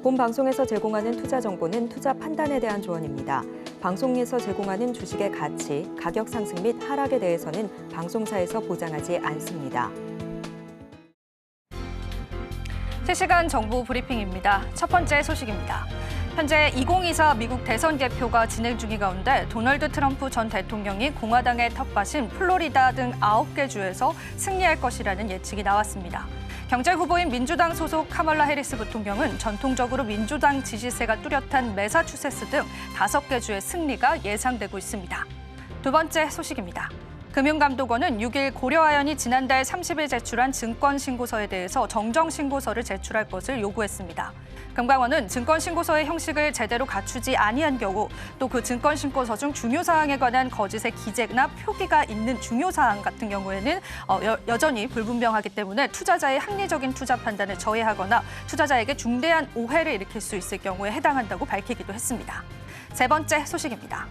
본 방송에서 제공하는 투자 정보는 투자 판단에 대한 조언입니다. 방송에서 제공하는 주식의 가치, 가격 상승 및 하락에 대해서는 방송사에서 보장하지 않습니다. 실시간 정보 브리핑입니다. 첫 번째 소식입니다. 현재 2024 미국 대선 개표가 진행 중인 가운데 도널드 트럼프 전 대통령이 공화당의 텃밭인 플로리다 등 9개 주에서 승리할 것이라는 예측이 나왔습니다. 경제 후보인 민주당 소속 카멀라 해리스 부통령은 전통적으로 민주당 지지세가 뚜렷한 매사추세츠 등 5개 주의 승리가 예상되고 있습니다. 두 번째 소식입니다. 금융감독원은 6일 고려아연이 지난달 30일 제출한 증권신고서에 대해서 정정신고서를 제출할 것을 요구했습니다. 금감원은 증권신고서의 형식을 제대로 갖추지 아니한 경우 또 그 증권신고서 중 중요사항에 관한 거짓의 기재나 표기가 있는 중요사항 같은 경우에는 여전히 불분명하기 때문에 투자자의 합리적인 투자 판단을 저해하거나 투자자에게 중대한 오해를 일으킬 수 있을 경우에 해당한다고 밝히기도 했습니다. 세 번째 소식입니다.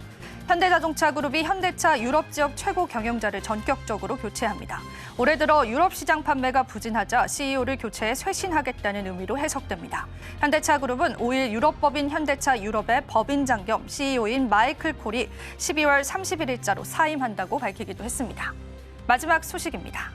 현대자동차 그룹이 현대차 유럽 지역 최고 경영자를 전격적으로 교체합니다. 올해 들어 유럽 시장 판매가 부진하자 CEO를 교체해 쇄신하겠다는 의미로 해석됩니다. 현대차 그룹은 5일 유럽법인 현대차 유럽의 법인장 겸 CEO인 마이클 콜이 12월 31일자로 사임한다고 밝히기도 했습니다. 마지막 소식입니다.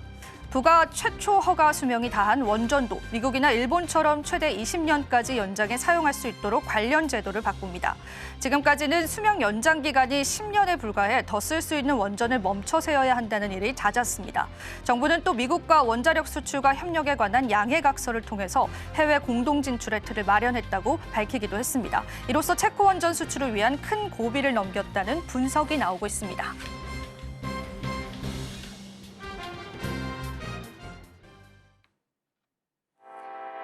부가 최초 허가 수명이 다한 원전도 미국이나 일본처럼 최대 20년까지 연장해 사용할 수 있도록 관련 제도를 바꿉니다. 지금까지는 수명 연장 기간이 10년에 불과해 더 쓸 수 있는 원전을 멈춰 세워야 한다는 일이 잦았습니다. 정부는 또 미국과 원자력 수출과 협력에 관한 양해각서를 통해서 해외 공동 진출의 틀을 마련했다고 밝히기도 했습니다. 이로써 체코 원전 수출을 위한 큰 고비를 넘겼다는 분석이 나오고 있습니다.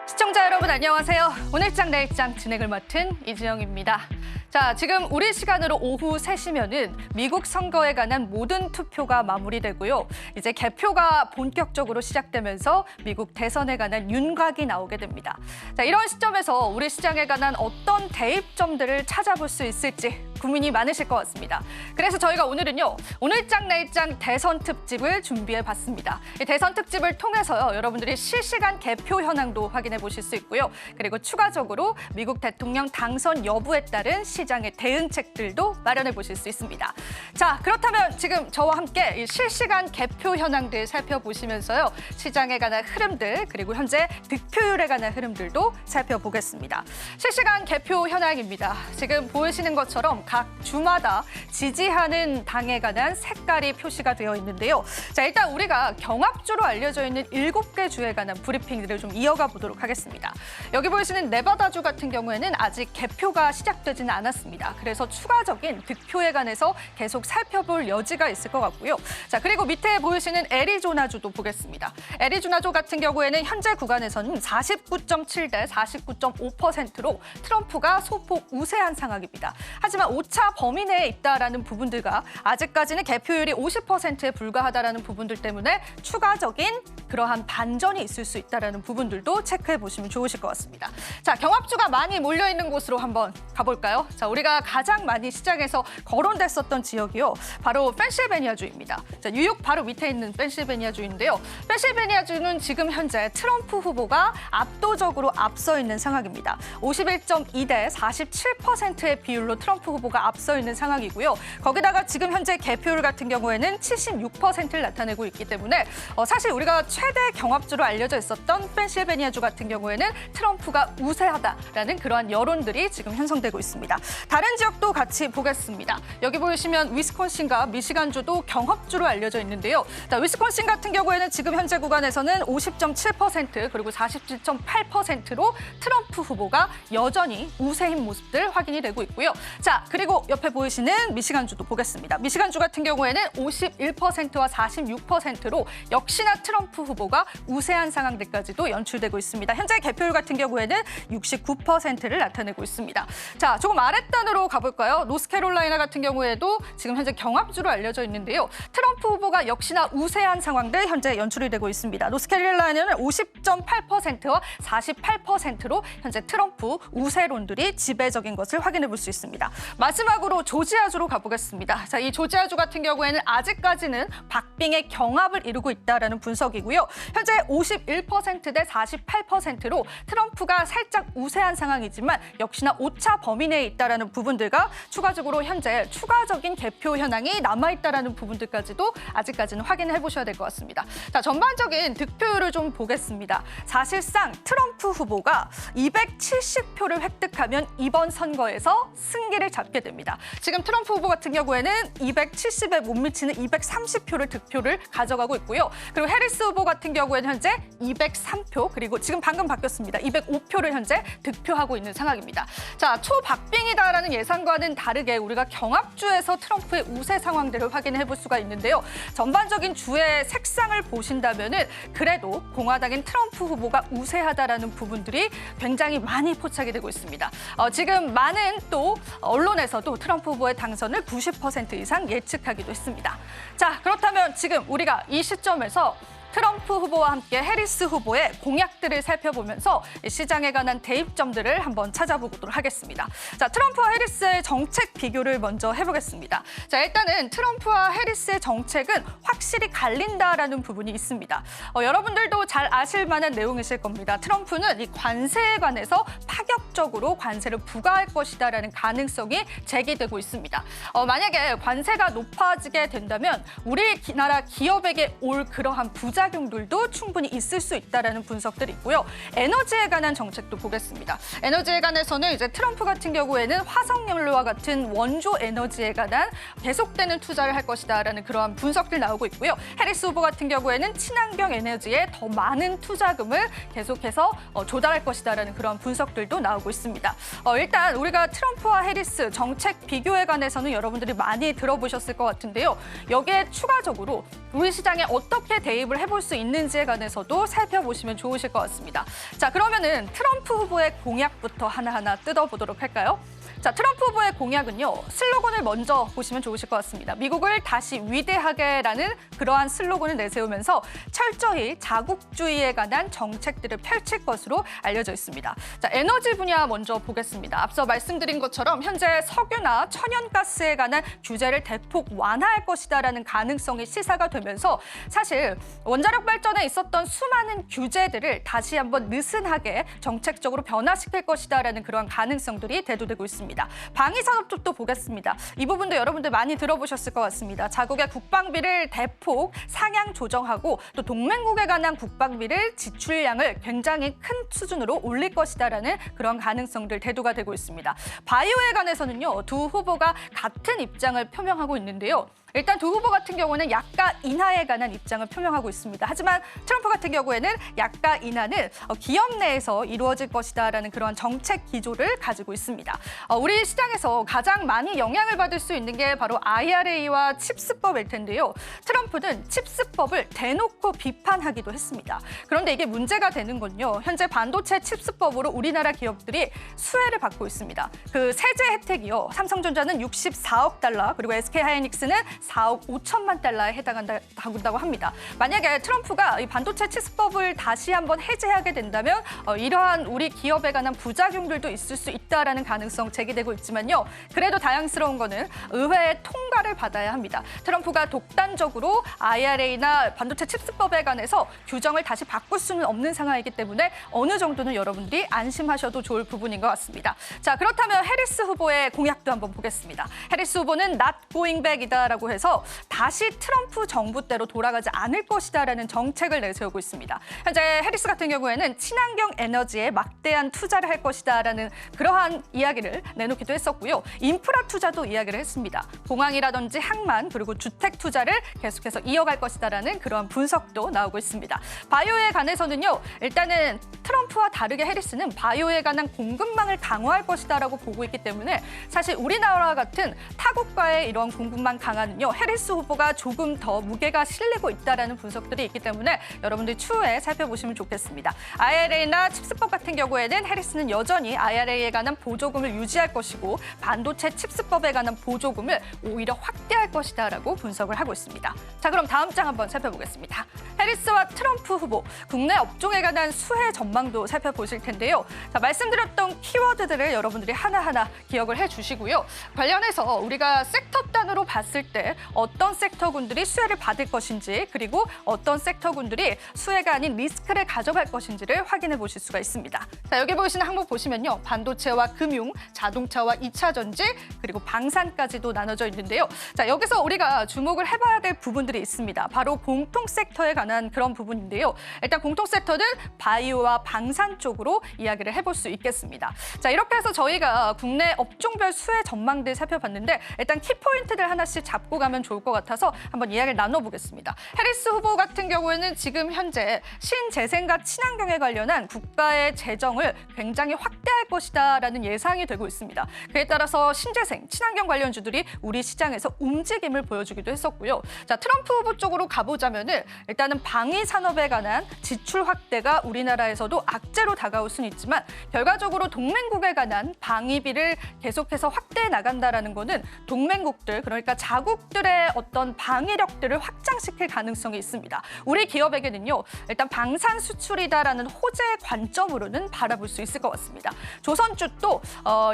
시청자 여러분 안녕하세요. 오늘장 내일장 진행을 맡은 이지영입니다. 자, 지금 우리 시간으로 오후 3시면은 미국 선거에 관한 모든 투표가 마무리되고요. 이제 개표가 본격적으로 시작되면서 미국 대선에 관한 윤곽이 나오게 됩니다. 자, 이런 시점에서 우리 시장에 관한 어떤 대입점들을 찾아볼 수 있을지 고민이 많으실 것 같습니다. 그래서 저희가 오늘은요, 오늘장 내일장 대선 특집을 준비해봤습니다. 이 대선 특집을 통해서요, 여러분들이 실시간 개표 현황도 확인해 보실 수 있고요. 그리고 추가적으로 미국 대통령 당선 여부에 따른 시장의 대응책들도 마련해 보실 수 있습니다. 자, 그렇다면 지금 저와 함께 이 실시간 개표 현황들 살펴보시면서요, 시장에 관한 흐름들 그리고 현재 득표율에 관한 흐름들도 살펴보겠습니다. 실시간 개표 현황입니다. 지금 보이시는 것처럼 각 주마다 지지하는 당에 관한 색깔이 표시가 되어 있는데요. 자, 일단 우리가 경합주로 알려져 있는 7개 주에 관한 브리핑들을 좀 이어가 보도록 하겠습니다. 여기 보이시는 네바다주 같은 경우에는 아직 개표가 시작되지는 않았습니다. 그래서 추가적인 득표에 관해서 계속 살펴볼 여지가 있을 것 같고요. 자, 그리고 밑에 보이시는 애리조나주도 보겠습니다. 애리조나주 같은 경우에는 현재 구간에서는 49.7 대 49.5%로 트럼프가 소폭 우세한 상황입니다. 하지만 오차 범위 내에 있다라는 부분들과 아직까지는 개표율이 50%에 불과하다라는 부분들 때문에 추가적인 그러한 반전이 있을 수 있다라는 부분들도 체크해 보시면 좋으실 것 같습니다. 자, 경합주가 많이 몰려 있는 곳으로 한번 가볼까요? 자, 우리가 가장 많이 시장에서 거론됐었던 지역이요, 바로 펜실베니아주입니다. 자, 뉴욕 바로 밑에 있는 펜실베니아주인데요. 펜실베니아주는 지금 현재 트럼프 후보가 압도적으로 앞서 있는 상황입니다. 51.2 대 47%의 비율로 트럼프 후보가 앞서 있는 상황이고요. 거기다가 지금 현재 개표율 같은 경우에는 76%를 나타내고 있기 때문에 사실 우리가 최대 경합주로 알려져 있었던 펜실베니아주 같은 경우에는 트럼프가 우세하다라는 그러한 여론들이 지금 형성되고 있습니다. 다른 지역도 같이 보겠습니다. 여기 보시면 위스콘신과 미시간주도 경합주로 알려져 있는데요. 자, 위스콘신 같은 경우에는 지금 현재 구간에서는 50.7% 그리고 47.8%로 트럼프 후보가 여전히 우세인 모습들 확인이 되고 있고요. 자, 그리고 옆에 보이시는 미시간주도 보겠습니다. 미시간주 같은 경우에는 51%와 46%로 역시나 트럼프 후보가 우세한 상황들까지도 연출되고 있습니다. 현재 개표율 같은 경우에는 69%를 나타내고 있습니다. 자, 조금 아랫단으로 가볼까요? 노스캐롤라이나 같은 경우에도 지금 현재 경합주로 알려져 있는데요. 트럼프 후보가 역시나 우세한 상황들 현재 연출이 되고 있습니다. 노스캐롤라이나는 50.8%와 48%로 현재 트럼프 우세론들이 지배적인 것을 확인해 볼 수 있습니다. 마지막으로 조지아주로 가보겠습니다. 자, 이 조지아주 같은 경우에는 아직까지는 박빙의 경합을 이루고 있다라는 분석이고요. 현재 51%대 48%로 트럼프가 살짝 우세한 상황이지만 역시나 오차 범위 내에 있다라는 부분들과 추가적으로 현재 추가적인 개표 현황이 남아있다라는 부분들까지도 아직까지는 확인해 보셔야 될 것 같습니다. 자, 전반적인 득표율을 좀 보겠습니다. 사실상 트럼프 후보가 270표를 획득하면 이번 선거에서 승기를 잡게 됩니다. 지금 트럼프 후보 같은 경우에는 270에 못 미치는 230표를 득표를 가져가고 있고요. 그리고 해리스 후보 같은 경우에는 현재 203표, 그리고 지금 방금 바뀌었습니다. 205표를 현재 득표하고 있는 상황입니다. 자, 초박빙이다라는 예상과는 다르게 우리가 경합주에서 트럼프의 우세 상황들을 확인해 볼 수가 있는데요. 전반적인 주의 색상을 보신다면은 그래도 공화당인 트럼프 후보가 우세하다라는 부분들이 굉장히 많이 포착이 되고 있습니다. 지금 많은 또 언론에서도 트럼프 후보의 당선을 90% 이상 예측하기도 했습니다. 자, 그렇다면 지금 우리가 이 시점에서 트럼프 후보와 함께 해리스 후보의 공약들을 살펴보면서 시장에 관한 대입점들을 한번 찾아보도록 하겠습니다. 자, 트럼프와 해리스의 정책 비교를 먼저 해보겠습니다. 자, 일단은 트럼프와 해리스의 정책은 확실히 갈린다라는 부분이 있습니다. 여러분들도 잘 아실 만한 내용이실 겁니다. 트럼프는 이 관세에 관해서 파격적으로 관세를 부과할 것이다라는 가능성이 제기되고 있습니다. 만약에 관세가 높아지게 된다면 우리나라 기업에게 올 그러한 부작용들도 충분히 있을 수 있다라는 분석들이 있고요. 에너지에 관한 정책도 보겠습니다. 에너지에 관해서는 이제 트럼프 같은 경우에는 화석연료와 같은 원조 에너지에 관한 계속되는 투자를 할 것이다라는 그러한 분석들 나오고 있고요. 해리스 후보 같은 경우에는 친환경 에너지에 더 많은 투자금을 계속해서 조달할 것이다라는 그러한 분석들도 나오고 있습니다. 일단 우리가 트럼프와 해리스 정책 비교에 관해서는 여러분들이 많이 들어보셨을 것 같은데요. 여기에 추가적으로 우리 시장에 어떻게 대입을 해볼 수 있는지에 관해서도 살펴보시면 좋으실 것 같습니다. 자, 그러면은 트럼프 후보의 공약부터 하나하나 뜯어보도록 할까요? 자, 트럼프 후보의 공약은요, 슬로건을 먼저 보시면 좋으실 것 같습니다. 미국을 다시 위대하게라는 그러한 슬로건을 내세우면서 철저히 자국주의에 관한 정책들을 펼칠 것으로 알려져 있습니다. 자, 에너지 분야 먼저 보겠습니다. 앞서 말씀드린 것처럼 현재 석유나 천연가스에 관한 규제를 대폭 완화할 것이다라는 가능성이 시사가 되면서 사실 원자력 발전에 있었던 수많은 규제들을 다시 한번 느슨하게 정책적으로 변화시킬 것이다라는 그러한 가능성들이 대두되고 있습니다. 방위산업 쪽도 보겠습니다. 이 부분도 여러분들 많이 들어보셨을 것 같습니다. 자국의 국방비를 대폭 상향 조정하고 또 동맹국에 관한 국방비를 지출량을 굉장히 큰 수준으로 올릴 것이다라는 그런 가능성들 대두가 되고 있습니다. 바이오에 관해서는요, 두 후보가 같은 입장을 표명하고 있는데요. 일단 두 후보 같은 경우는 약가 인하에 관한 입장을 표명하고 있습니다. 하지만 트럼프 같은 경우에는 약가 인하는 기업 내에서 이루어질 것이다라는 그런 정책 기조를 가지고 있습니다. 우리 시장에서 가장 많이 영향을 받을 수 있는 게 바로 IRA와 칩스법일 텐데요. 트럼프는 칩스법을 대놓고 비판하기도 했습니다. 그런데 이게 문제가 되는 건요, 현재 반도체 칩스법으로 우리나라 기업들이 수혜를 받고 있습니다. 그 세제 혜택이요, 삼성전자는 64억 달러, 그리고 SK하이닉스는 4억 5천만 달러에 해당한다고 합니다. 만약에 트럼프가 이 반도체 칩스법을 다시 한번 해제하게 된다면 이러한 우리 기업에 관한 부작용들도 있을 수 있다라는 가능성 제기되고 있지만요. 그래도 다양스러운 거는 의회의 통과를 받아야 합니다. 트럼프가 독단적으로 IRA나 반도체 칩스법에 관해서 규정을 다시 바꿀 수는 없는 상황이기 때문에 어느 정도는 여러분들이 안심하셔도 좋을 부분인 것 같습니다. 자, 그렇다면 해리스 후보의 공약도 한번 보겠습니다. 해리스 후보는 not going back이다라고 해서 다시 트럼프 정부 때로 돌아가지 않을 것이다라는 정책을 내세우고 있습니다. 현재 해리스 같은 경우에는 친환경 에너지에 막대한 투자를 할 것이다라는 그러한 이야기를 내놓기도 했었고요. 인프라 투자도 이야기를 했습니다. 공항이라든지 항만 그리고 주택 투자를 계속해서 이어갈 것이다라는 그러한 분석도 나오고 있습니다. 바이오에 관해서는요, 일단은 트럼프와 다르게 해리스는 바이오에 관한 공급망을 강화할 것이다라고 보고 있기 때문에 사실 우리나라 같은 타국가의 이런 공급망 강화는요, 보시면요. 해리스 후보가 조금 더 무게가 실리고 있다라는 분석들이 있기 때문에 여러분들 추후에 살펴보시면 좋겠습니다. IRA나 칩스법 같은 경우에는 해리스는 여전히 IRA에 관한 보조금을 유지할 것이고 반도체 칩스법에 관한 보조금을 오히려 확대할 것이다라고 분석을 하고 있습니다. 자, 그럼 다음 장 한번 살펴보겠습니다. 해리스와 트럼프 후보, 국내 업종에 관한 수혜 전망도 살펴보실 텐데요. 자, 말씀드렸던 키워드들을 여러분들이 하나하나 기억을 해주시고요. 관련해서 우리가 섹터 단으로 봤을 때 어떤 섹터군들이 수혜를 받을 것인지 그리고 어떤 섹터군들이 수혜가 아닌 리스크를 가져갈 것인지를 확인해 보실 수가 있습니다. 자, 여기 보이시는 항목 보시면요. 반도체와 금융, 자동차와 2차 전지, 그리고 방산까지도 나눠져 있는데요. 자, 여기서 우리가 주목을 해봐야 될 부분들이 있습니다. 바로 공통 섹터에 관한 그런 부분인데요. 일단 공통 섹터는 바이오와 방산 쪽으로 이야기를 해볼 수 있겠습니다. 자, 이렇게 해서 저희가 국내 업종별 수혜 전망들 살펴봤는데 일단 키포인트들 하나씩 잡고 가면 좋을 것 같아서 한번 이야기를 나눠보겠습니다. 해리스 후보 같은 경우에는 지금 현재 신재생과 친환경에 관련한 국가의 재정을 굉장히 확대할 것이다라는 예상이 되고 있습니다. 그에 따라서 신재생, 친환경 관련주들이 우리 시장에서 움직임을 보여주기도 했었고요. 자, 트럼프 후보 쪽으로 가보자면은 일단은 방위 산업에 관한 지출 확대가 우리나라에서도 악재로 다가올 수는 있지만 결과적으로 동맹국에 관한 방위비를 계속해서 확대해 나간다라는 거는 동맹국들, 그러니까 자국들의 어떤 방위력들을 확장시킬 가능성이 있습니다. 우리 기업에게는요, 일단 방산 수출이다라는 호재의 관점으로는 바라볼 수 있을 것 같습니다. 조선주도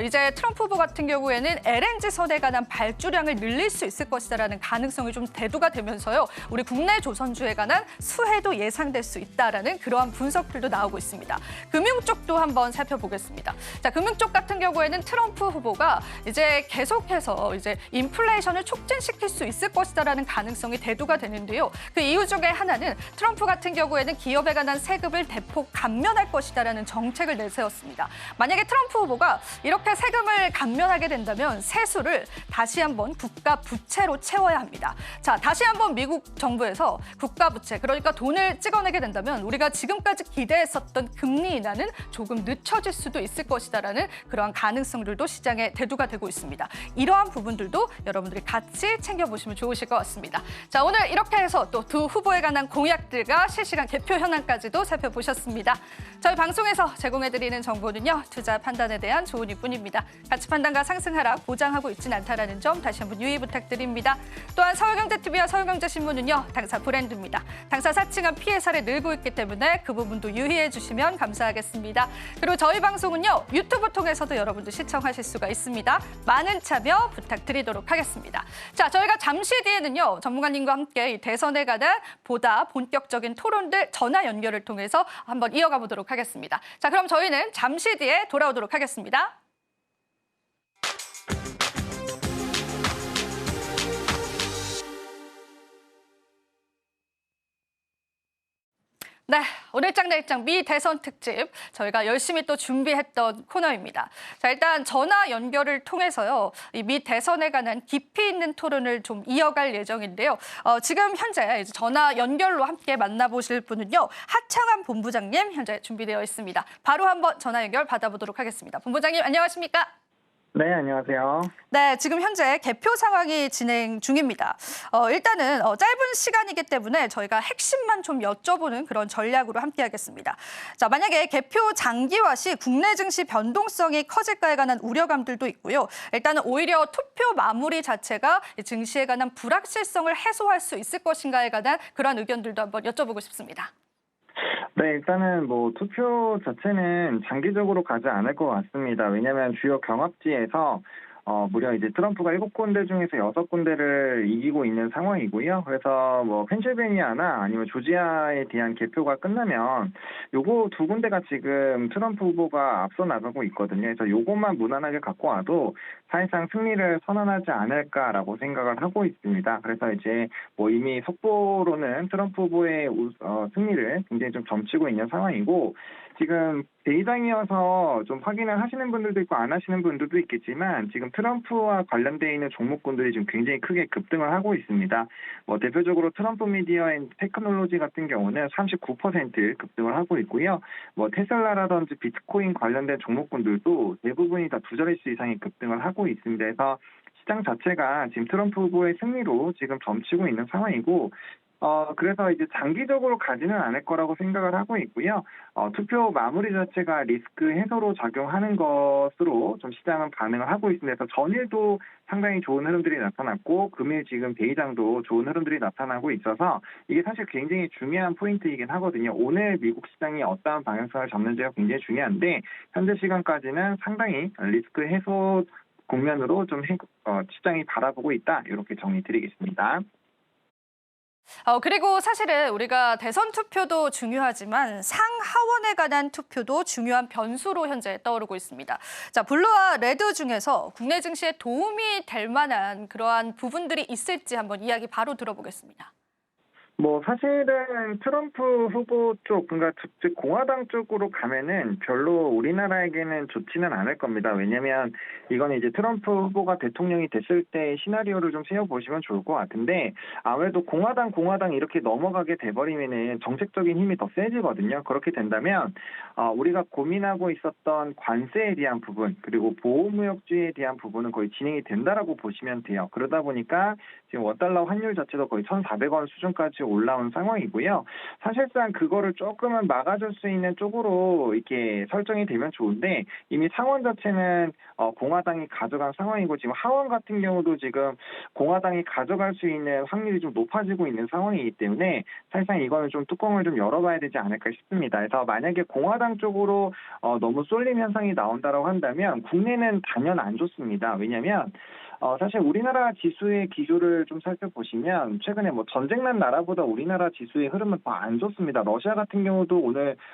이제 트럼프 후보 같은 경우에는 LNG선에 관한 발주량을 늘릴 수 있을 것이다라는 가능성이 좀 대두가 되면서요, 우리 국내 조선주에 관한 수혜도 예상될 수 있다라는 그러한 분석들도 나오고 있습니다. 금융 쪽도 한번 살펴보겠습니다. 자, 금융 쪽 같은 경우에는 트럼프 후보가 이제 계속해서 이제 인플레이션을 촉진시킬 수 있을 것이다라는 가능성이 대두가 되는데요. 그 이유 중에 하나는 트럼프 같은 경우에는 기업에 관한 세금을 대폭 감면할 것이다라는 정책을 내세웠습니다. 만약에 트럼프 후보가 이렇게 세금을 감면하게 된다면 세수를 다시 한번 국가 부채로 채워야 합니다. 자, 다시 한번 미국 정부에서 국가 부채, 그러니까 돈을 찍어내게 된다면 우리가 지금까지 기대했었던 금리 인하는 조금 늦춰질 수도 있을 것이다라는 그러한 가능성들도 시장에 대두가 되고 있습니다. 이러한 부분들도 여러분들이 같이 챙겨보시면 좋으실 것 같습니다. 자, 오늘 이렇게 해서 또 두 후보에 관한 공약들과 실시간 개표 현황까지도 살펴보셨습니다. 저희 방송에서 제공해드리는 정보는요, 투자 판단에 대한 조언일 뿐입니다. 가치 판단과 상승 하락 보장하고 있지는 않다는 점 다시 한번 유의 부탁드립니다. 또한 서울경제TV와 서울경제신문은요, 당사 브랜드입니다. 당사 사칭한 피해 사례 늘고 있기 때문에 그 부분도 유의해 주시면 감사하겠습니다. 그리고 저희 방송은요, 유튜브 통해서도 여러분들 시청하실 수가 있습니다. 많은 참여 부탁드리도록 하겠습니다. 자, 저희가 잠시 뒤에는요, 전문가님과 함께 이 대선에 관한 보다 본격적인 토론들 전화 연결을 통해서 한번 이어가 보도록 하겠습니다. 자, 그럼 저희는 잠시 뒤에 돌아오도록 하겠습니다. 네, 오늘장 내일장 미 대선 특집 저희가 열심히 또 준비했던 코너입니다. 자, 일단 전화 연결을 통해서요, 이 미 대선에 관한 깊이 있는 토론을 좀 이어갈 예정인데요. 지금 현재 이제 전화 연결로 함께 만나보실 분은요, 하창한 본부장님 현재 준비되어 있습니다. 바로 한번 전화 연결 받아보도록 하겠습니다. 본부장님 안녕하십니까? 네, 안녕하세요. 네, 지금 현재 개표 상황이 진행 중입니다. 일단은 짧은 시간이기 때문에 저희가 핵심만 좀 여쭤보는 그런 전략으로 함께하겠습니다. 자, 만약에 개표 장기화 시 국내 증시 변동성이 커질까에 관한 우려감들도 있고요. 일단은 오히려 투표 마무리 자체가 증시에 관한 불확실성을 해소할 수 있을 것인가에 관한 그런 의견들도 한번 여쭤보고 싶습니다. 네, 일단은 뭐 투표 자체는 장기적으로 가지 않을 것 같습니다. 왜냐하면 주요 경합지에서 무려 이제 트럼프가 7군데 중에서 6군데를 이기고 있는 상황이고요. 그래서 뭐 펜실베니아나 아니면 조지아에 대한 개표가 끝나면 요거 2군데가 지금 트럼프 후보가 앞서 나가고 있거든요. 그래서 요것만 무난하게 갖고 와도 사실상 승리를 선언하지 않을까라고 생각을 하고 있습니다. 그래서 이제 뭐 이미 속보로는 트럼프 후보의 승리를 굉장히 좀 점치고 있는 상황이고, 지금 대의장이어서 좀 확인을 하시는 분들도 있고 안 하시는 분들도 있겠지만 지금 트럼프와 관련되어 있는 종목군들이 지금 굉장히 크게 급등을 하고 있습니다. 뭐 대표적으로 트럼프 미디어 앤 테크놀로지 같은 경우는 39% 급등을 하고 있고요. 뭐 테슬라라든지 비트코인 관련된 종목군들도 대부분이 다 2자릿수 이상의 급등을 하고 있습니다. 그래서 시장 자체가 지금 트럼프 후보의 승리로 지금 점치고 있는 상황이고, 그래서 이제 장기적으로 가지는 않을 거라고 생각을 하고 있고요. 투표 마무리 자체가 리스크 해소로 작용하는 것으로 좀 시장은 반응을 하고 있습니다. 그래서 전일도 상당히 좋은 흐름들이 나타났고, 금일 지금 대이장도 좋은 흐름들이 나타나고 있어서 이게 사실 굉장히 중요한 포인트이긴 하거든요. 오늘 미국 시장이 어떠한 방향성을 잡는지가 굉장히 중요한데, 현재 시간까지는 상당히 리스크 해소 국면으로 좀 시장이 바라보고 있다. 이렇게 정리 드리겠습니다. 그리고 사실은 우리가 대선 투표도 중요하지만 상하원에 관한 투표도 중요한 변수로 현재 떠오르고 있습니다. 자, 블루와 레드 중에서 국내 증시에 도움이 될 만한 그러한 부분들이 있을지 한번 이야기 바로 들어보겠습니다. 사실은 트럼프 후보 쪽, 그러니까 즉 공화당 쪽으로 가면은 별로 우리나라에게는 좋지는 않을 겁니다. 왜냐면 이건 이제 트럼프 후보가 대통령이 됐을 때 시나리오를 좀 세워보시면 좋을 것 같은데, 아무래도 공화당 이렇게 넘어가게 돼버리면은 정책적인 힘이 더 세지거든요. 그렇게 된다면 우리가 고민하고 있었던 관세에 대한 부분, 그리고 보호무역주의에 대한 부분은 거의 진행이 된다라고 보시면 돼요. 그러다 보니까 지금 원달러 환율 자체도 거의 1,400원 수준까지 올라온 상황이고요. 사실상 그거를 조금은 막아줄 수 있는 쪽으로 이렇게 설정이 되면 좋은데, 이미 상원 자체는 공화당이 가져간 상황이고, 지금 하원 같은 경우도 지금 공화당이 가져갈 수 있는 확률이 좀 높아지고 있는 상황이기 때문에 사실상 이거는 좀 뚜껑을 좀 열어봐야 되지 않을까 싶습니다. 그래서 만약에 공화당 쪽으로 너무 쏠림 현상이 나온다라고 한다면 국내는 단연 안 좋습니다. 왜냐하면 사실 우리나라 지수의 기조를 좀 살펴보시면 최근에 전쟁난 나라보다 우리나라 지수의 흐름은 더 안 좋습니다. 러시아 같은 경우도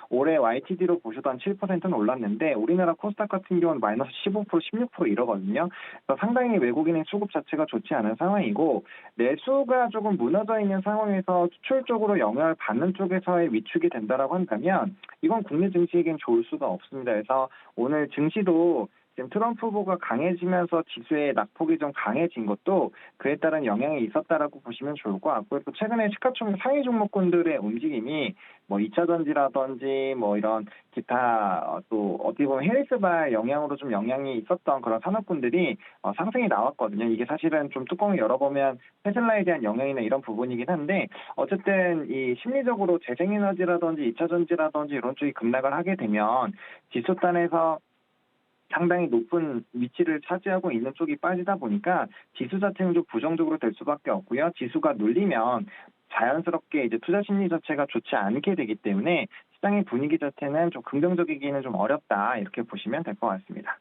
올해 YTD로 보셔도 한 7%는 올랐는데, 우리나라 코스닥 같은 경우는 마이너스 15%, 16% 이러거든요. 그래서 상당히 외국인의 수급 자체가 좋지 않은 상황이고, 내수가 조금 무너져 있는 상황에서 수출 쪽으로 영향을 받는 쪽에서의 위축이 된다라고 한다면 이건 국내 증시에겐 좋을 수가 없습니다. 그래서 오늘 증시도 지금 트럼프 후보가 강해지면서 지수의 낙폭이 좀 강해진 것도 그에 따른 영향이 있었다라고 보시면 좋을 것 같고요. 또 최근에 시가총액 상위 종목군들의 움직임이 2차 전지라든지 이런 기타 또 어떻게 보면 헬스발 영향으로 좀 영향이 있었던 그런 산업군들이 상승이 나왔거든요. 이게 사실은 좀 뚜껑을 열어보면 테슬라에 대한 영향이나 이런 부분이긴 한데, 어쨌든 이 심리적으로 재생에너지라든지 2차 전지라든지 이런 쪽이 급락을 하게 되면 지수단에서 상당히 높은 위치를 차지하고 있는 쪽이 빠지다 보니까 지수 자체는 좀 부정적으로 될 수밖에 없고요. 지수가 눌리면 자연스럽게 이제 투자 심리 자체가 좋지 않게 되기 때문에 시장의 분위기 자체는 좀 긍정적이기는 좀 어렵다, 이렇게 보시면 될 것 같습니다.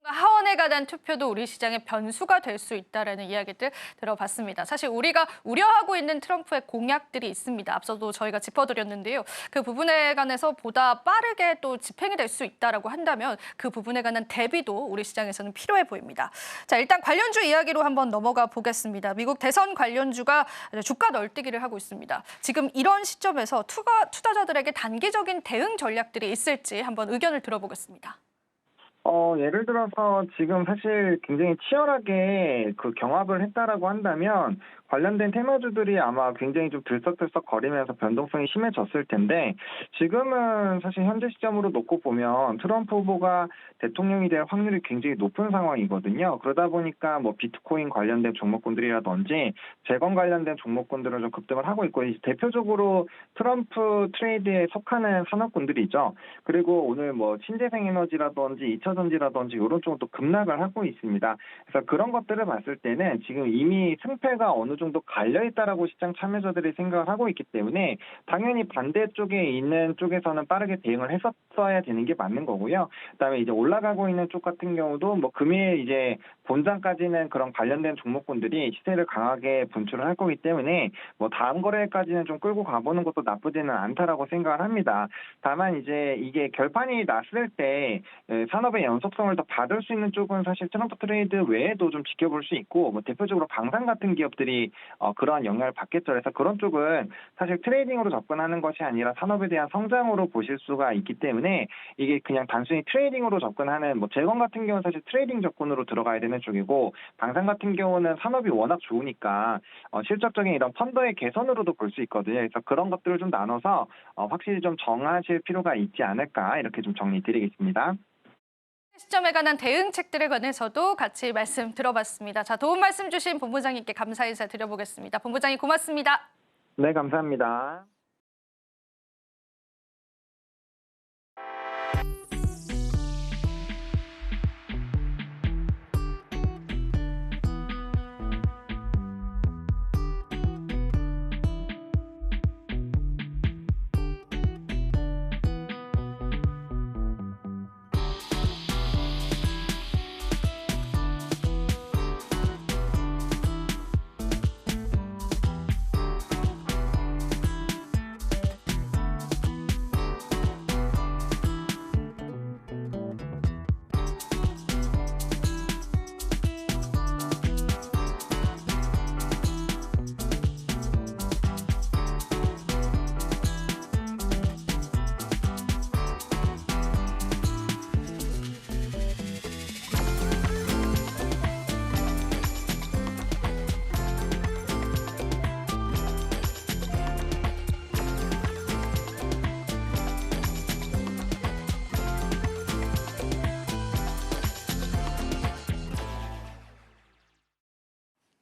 하원에 관한 투표도 우리 시장의 변수가 될 수 있다라는 이야기들 들어봤습니다. 사실 우리가 우려하고 있는 트럼프의 공약들이 있습니다. 앞서도 저희가 짚어드렸는데요. 그 부분에 관해서 보다 빠르게 또 집행이 될 수 있다라고 한다면 그 부분에 관한 대비도 우리 시장에서는 필요해 보입니다. 자, 일단 관련주 이야기로 한번 넘어가 보겠습니다. 미국 대선 관련주가 주가 널뛰기를 하고 있습니다. 지금 이런 시점에서 투자자들에게 단기적인 대응 전략들이 있을지 한번 의견을 들어보겠습니다. 예를 들어서 지금 사실 굉장히 치열하게 그 경합을 했다라고 한다면 관련된 테마주들이 아마 굉장히 좀 들썩들썩 거리면서 변동성이 심해졌을 텐데, 지금은 사실 현재 시점으로 놓고 보면 트럼프 후보가 대통령이 될 확률이 굉장히 높은 상황이거든요. 그러다 보니까 비트코인 관련된 종목군들이라든지 재건 관련된 종목군들은 좀 급등을 하고 있고, 대표적으로 트럼프 트레이드에 속하는 산업군들이죠. 그리고 오늘 신재생 에너지라든지 2차 전지라든지 이런 쪽은 또 급락을 하고 있습니다. 그래서 그런 것들을 봤을 때는 지금 이미 승패가 어느 정도 갈려있다라고 시장 참여자들이 생각을 하고 있기 때문에 당연히 반대쪽에 있는 쪽에서는 빠르게 대응을 했었어야 되는 게 맞는 거고요. 그다음에 이제 올라가고 있는 쪽 같은 경우도 금일 이제 본장까지는 그런 관련된 종목군들이 시세를 강하게 분출을 할 거기 때문에 다음 거래까지는 좀 끌고 가보는 것도 나쁘지는 않다라고 생각을 합니다. 다만 이제 이게 결판이 났을 때 산업의 연속성을 더 받을 수 있는 쪽은 사실 트럼프 트레이드 외에도 좀 지켜볼 수 있고, 대표적으로 방산 같은 기업들이 그러한 영향을 받겠죠. 그래서 그런 쪽은 사실 트레이딩으로 접근하는 것이 아니라 산업에 대한 성장으로 보실 수가 있기 때문에 이게 그냥 단순히 트레이딩으로 접근하는 재건 같은 경우는 사실 트레이딩 접근으로 들어가야 되는 쪽이고, 방산 같은 경우는 산업이 워낙 좋으니까 실적적인 이런 펀더의 개선으로도 볼 수 있거든요. 그래서 그런 것들을 좀 나눠서 확실히 좀 정하실 필요가 있지 않을까, 이렇게 좀 정리 드리겠습니다. 시점에 관한 대응책들에 관해서도 같이 말씀 들어봤습니다. 자, 도움 말씀 주신 본부장님께 감사 인사 드려보겠습니다. 본부장님 고맙습니다. 네, 감사합니다.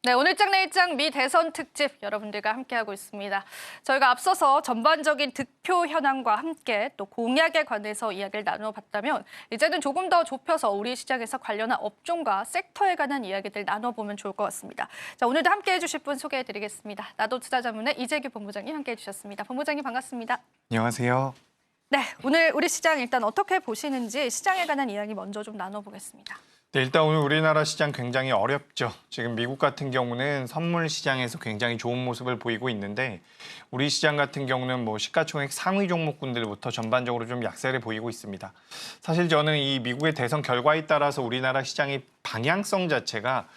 네, 오늘장 내일장 미 대선 특집 여러분들과 함께하고 있습니다. 저희가 앞서서 전반적인 득표 현황과 함께 또 공약에 관해서 이야기를 나눠봤다면 이제는 조금 더 좁혀서 우리 시장에서 관련한 업종과 섹터에 관한 이야기들 나눠보면 좋을 것 같습니다. 자, 오늘도 함께해 주실 분 소개해드리겠습니다. 나도 투자자문의 이재규 본부장님 함께해 주셨습니다. 본부장님 반갑습니다. 안녕하세요. 네, 오늘 우리 시장 일단 어떻게 보시는지 시장에 관한 이야기 먼저 좀 나눠보겠습니다. 네, 일단 오늘 우리나라 시장 굉장히 어렵죠. 지금 미국 같은 경우는 선물 시장에서 굉장히 좋은 모습을 보이고 있는데 우리 시장 같은 경우는 뭐 시가총액 상위 종목군들부터 전반적으로 좀 약세를 보이고 있습니다. 사실 저는 이 미국의 대선 결과에 따라서 우리나라 시장의 방향성 자체가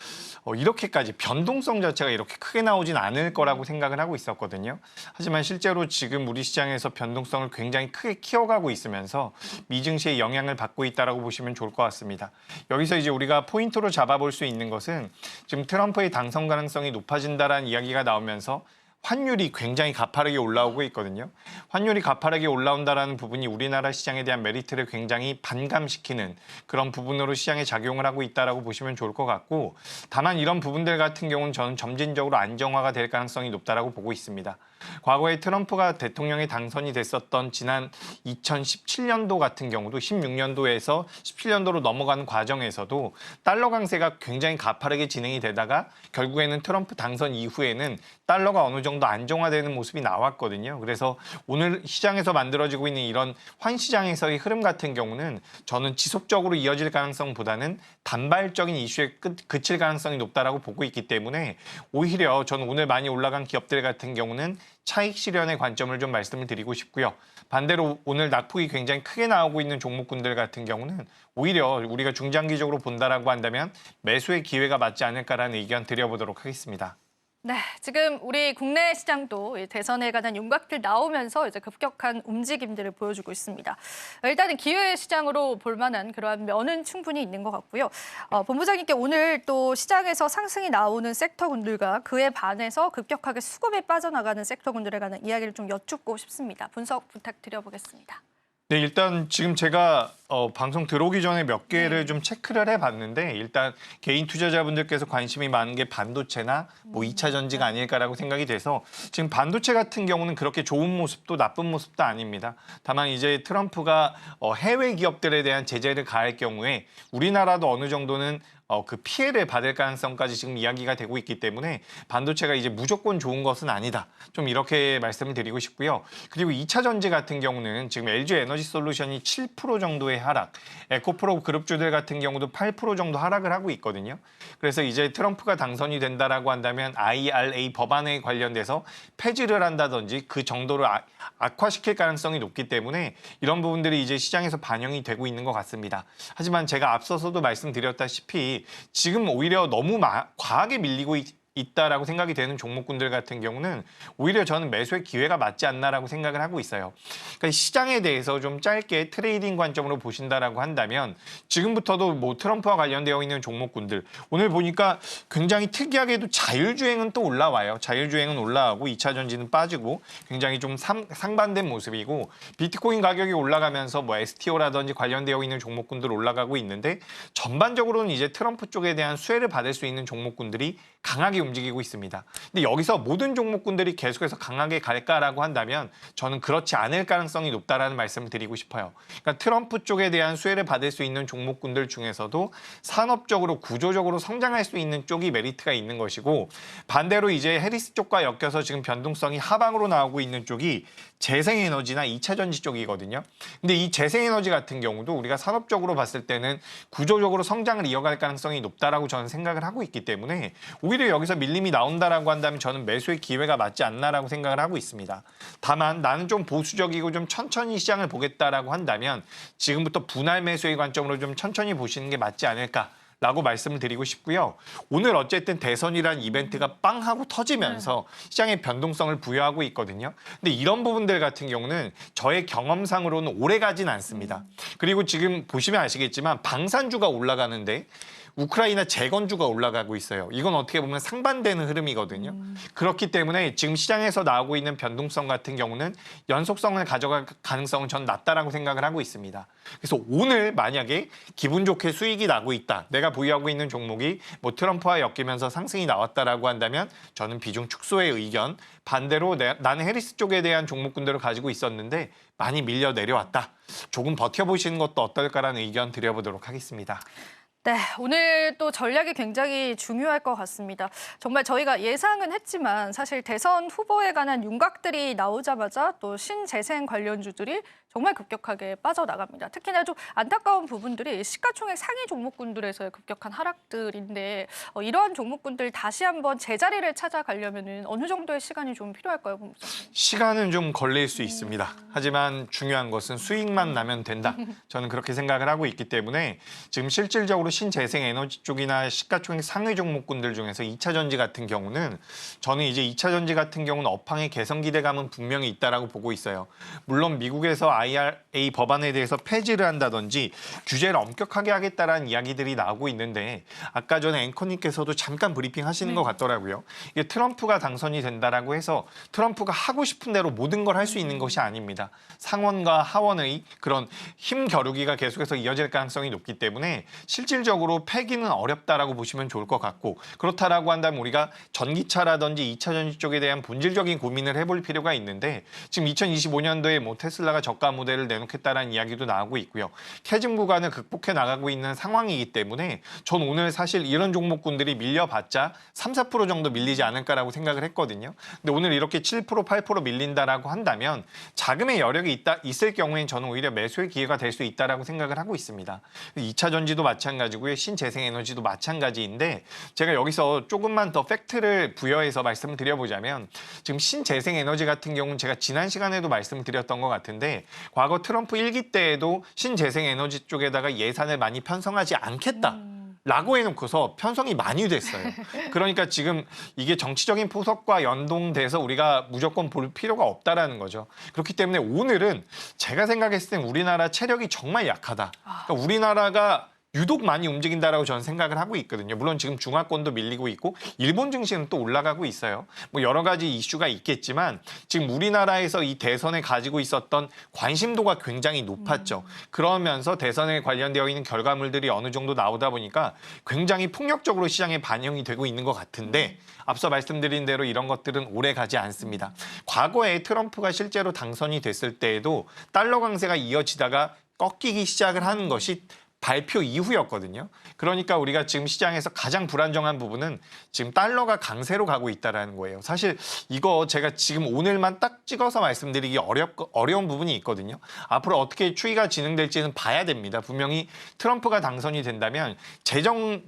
이렇게까지 변동성 자체가 이렇게 크게 나오진 않을 거라고 생각을 하고 있었거든요. 하지만 실제로 지금 우리 시장에서 변동성을 굉장히 크게 키워가고 있으면서 미증시에 영향을 받고 있다고 보시면 좋을 것 같습니다. 여기서 이제 우리가 포인트로 잡아볼 수 있는 것은 지금 트럼프의 당선 가능성이 높아진다라는 이야기가 나오면서 환율이 굉장히 가파르게 올라오고 있거든요. 환율이 가파르게 올라온다라는 부분이 우리나라 시장에 대한 메리트를 굉장히 반감시키는 그런 부분으로 시장에 작용을 하고 있다고 보시면 좋을 것 같고 다만 이런 부분들 같은 경우는 저는 점진적으로 안정화가 될 가능성이 높다고 보고 있습니다. 과거에 트럼프가 대통령에 당선이 됐었던 지난 2017년도 같은 경우도 16년도에서 17년도로 넘어가는 과정에서도 달러 강세가 굉장히 가파르게 진행이 되다가 결국에는 트럼프 당선 이후에는 달러가 어느 정도 안정화되는 모습이 나왔거든요. 그래서 오늘 시장에서 만들어지고 있는 이런 환시장에서의 흐름 같은 경우는 저는 지속적으로 이어질 가능성보다는 단발적인 이슈에 그칠 가능성이 높다고 보고 있기 때문에 오히려 저는 오늘 많이 올라간 기업들 같은 경우는 차익 실현의 관점을 좀 말씀을 드리고 싶고요. 반대로 오늘 낙폭이 굉장히 크게 나오고 있는 종목군들 같은 경우는 오히려 우리가 중장기적으로 본다라고 한다면 매수의 기회가 맞지 않을까라는 의견 드려보도록 하겠습니다. 네, 지금 우리 국내 시장도 대선에 관한 윤곽들 나오면서 이제 급격한 움직임들을 보여주고 있습니다. 일단은 기회 시장으로 볼 만한 그러한 면은 충분히 있는 것 같고요. 본부장님께 오늘 또 시장에서 상승이 나오는 섹터군들과 그에 반해서 급격하게 수급에 빠져나가는 섹터군들에 관한 이야기를 좀 여쭙고 싶습니다. 분석 부탁드려보겠습니다. 네, 일단 지금 제가 방송 들어오기 전에 몇 개를 좀 체크를 해봤는데 일단 개인 투자자분들께서 관심이 많은 게 반도체나 뭐 2차 전지가 아닐까라고 생각이 돼서 지금 반도체 같은 경우는 그렇게 좋은 모습도 나쁜 모습도 아닙니다. 다만 이제 트럼프가 해외 기업들에 대한 제재를 가할 경우에 우리나라도 어느 정도는 그 피해를 받을 가능성까지 지금 이야기가 되고 있기 때문에 반도체가 이제 무조건 좋은 것은 아니다. 좀 이렇게 말씀을 드리고 싶고요. 그리고 2차 전지 같은 경우는 지금 LG 에너지 솔루션이 7% 정도의 하락, 에코프로 그룹주들 같은 경우도 8% 정도 하락을 하고 있거든요. 그래서 이제 트럼프가 당선이 된다라고 한다면 IRA 법안에 관련돼서 폐지를 한다든지 그 정도로 악화시킬 가능성이 높기 때문에 이런 부분들이 이제 시장에서 반영이 되고 있는 것 같습니다. 하지만 제가 앞서서도 말씀드렸다시피 지금 오히려 너무 과하게 밀리고 있다라고 생각이 되는 종목군들 같은 경우는 오히려 저는 매수의 기회가 맞지 않나라고 생각을 하고 있어요. 그러니까 시장에 대해서 좀 짧게 트레이딩 관점으로 보신다라고 한다면 지금부터도 뭐 트럼프와 관련되어 있는 종목군들 오늘 보니까 굉장히 특이하게도 자율주행은 또 올라와요. 자율주행은 올라가고 2차 전지는 빠지고 굉장히 좀 상반된 모습이고 비트코인 가격이 올라가면서 뭐 STO라든지 관련되어 있는 종목군들 올라가고 있는데 전반적으로는 이제 트럼프 쪽에 대한 수혜를 받을 수 있는 종목군들이 강하게 움직이고 있습니다. 근데 여기서 모든 종목군들이 계속해서 강하게 갈까라고 한다면 저는 그렇지 않을 가능성이 높다라는 말씀을 드리고 싶어요. 그러니까 트럼프 쪽에 대한 수혜를 받을 수 있는 종목군들 중에서도 산업적으로 구조적으로 성장할 수 있는 쪽이 메리트가 있는 것이고 반대로 이제 해리스 쪽과 엮여서 지금 변동성이 하방으로 나오고 있는 쪽이 재생에너지나 2차 전지 쪽이거든요. 근데 이 재생에너지 같은 경우도 우리가 산업적으로 봤을 때는 구조적으로 성장을 이어갈 가능성이 높다라고 저는 생각을 하고 있기 때문에 오히려 여기서 밀림이 나온다라고 한다면 저는 매수의 기회가 맞지 않나라고 생각을 하고 있습니다. 다만 나는 좀 보수적이고 좀 천천히 시장을 보겠다라고 한다면 지금부터 분할 매수의 관점으로 좀 천천히 보시는 게 맞지 않을까. 라고 말씀을 드리고 싶고요. 오늘 어쨌든 대선이라는 이벤트가 빵 하고 터지면서 시장의 변동성을 부여하고 있거든요. 근데 이런 부분들 같은 경우는 저의 경험상으로는 오래 가진 않습니다. 그리고 지금 보시면 아시겠지만 방산주가 올라가는데 우크라이나 재건주가 올라가고 있어요. 이건 어떻게 보면 상반되는 흐름이거든요. 그렇기 때문에 지금 시장에서 나오고 있는 변동성 같은 경우는 연속성을 가져갈 가능성은 전 낮다라고 생각을 하고 있습니다. 그래서 오늘 만약에 기분 좋게 수익이 나고 있다. 내가 보유하고 있는 종목이 뭐 트럼프와 엮이면서 상승이 나왔다라고 한다면 저는 비중 축소의 의견. 반대로 나는 해리스 쪽에 대한 종목군들을 가지고 있었는데 많이 밀려 내려왔다. 조금 버텨보시는 것도 어떨까라는 의견 드려보도록 하겠습니다. 네, 오늘 또 전략이 굉장히 중요할 것 같습니다. 정말 저희가 예상은 했지만 사실 대선 후보에 관한 윤곽들이 나오자마자 또 신재생 관련주들이 정말 급격하게 빠져나갑니다. 특히나 좀 안타까운 부분들이 시가총액 상위 종목군들에서의 급격한 하락들인데 이러한 종목군들 다시 한번 제자리를 찾아가려면 어느 정도의 시간이 좀 필요할까요, 본부장님? 시간은 좀 걸릴 수 있습니다. 하지만 중요한 것은 수익만 나면 된다. 저는 그렇게 생각을 하고 있기 때문에 지금 실질적으로 신재생 에너지 쪽이나 시가총액 상위 종목군들 중에서 2차 전지 같은 경우는 저는 이제 2차 전지 같은 경우는 업황의 개선 기대감은 분명히 있다라고 보고 있어요. 물론 미국에서 IRA 법안에 대해서 폐지를 한다든지 규제를 엄격하게 하겠다라는 이야기들이 나오고 있는데 아까 전에 앵커님께서도 잠깐 브리핑 하시는 것 같더라고요. 이게 트럼프가 당선이 된다라고 해서 트럼프가 하고 싶은 대로 모든 걸 할 수 있는 것이 아닙니다. 상원과 하원의 그런 힘 겨루기가 계속해서 이어질 가능성이 높기 때문에 실질적으로 폐기는 어렵다라고 보시면 좋을 것 같고 그렇다라고 한다면 우리가 전기차라든지 2차 전지 쪽에 대한 본질적인 고민을 해볼 필요가 있는데 지금 2025년도에 뭐 테슬라가 저가 모델을 내놓겠다라는 이야기도 나오고 있고요. 캐즘 구간을 극복해 나가고 있는 상황이기 때문에 전 오늘 사실 이런 종목군들이 밀려봤자 3, 4% 정도 밀리지 않을까라고 생각을 했거든요. 근데 오늘 이렇게 7%, 8% 밀린다라고 한다면 자금의 여력이 있을 경우엔 저는 오히려 매수의 기회가 될 수 있다라고 생각을 하고 있습니다. 2차 전지도 마찬가지고요. 신재생에너지도 마찬가지인데 제가 여기서 조금만 더 팩트를 부여해서 말씀을 드려보자면 지금 신재생에너지 같은 경우는 제가 지난 시간에도 말씀드렸던 것 같은데 과거 트럼프 1기 때에도 신재생에너지 쪽에다가 예산을 많이 편성하지 않겠다. 라고 해놓고서 편성이 많이 됐어요. 그러니까 지금 이게 정치적인 포석과 연동돼서 우리가 무조건 볼 필요가 없다라는 거죠. 그렇기 때문에 오늘은 제가 생각했을 땐 우리나라 체력이 정말 약하다. 그러니까 우리나라가 유독 많이 움직인다라고 저는 생각을 하고 있거든요. 물론 지금 중화권도 밀리고 있고 일본 증시는 또 올라가고 있어요. 뭐 여러 가지 이슈가 있겠지만 지금 우리나라에서 이 대선에 가지고 있었던 관심도가 굉장히 높았죠. 그러면서 대선에 관련되어 있는 결과물들이 어느 정도 나오다 보니까 굉장히 폭력적으로 시장에 반영이 되고 있는 것 같은데 앞서 말씀드린 대로 이런 것들은 오래 가지 않습니다. 과거에 트럼프가 실제로 당선이 됐을 때에도 달러 강세가 이어지다가 꺾이기 시작을 하는 것이 발표 이후였거든요. 그러니까 우리가 지금 시장에서 가장 불안정한 부분은 지금 달러가 강세로 가고 있다는 거예요. 사실 이거 제가 지금 오늘만 딱 찍어서 말씀드리기 어려운 부분이 있거든요. 앞으로 어떻게 추이가 진행될지는 봐야 됩니다. 분명히 트럼프가 당선이 된다면 재정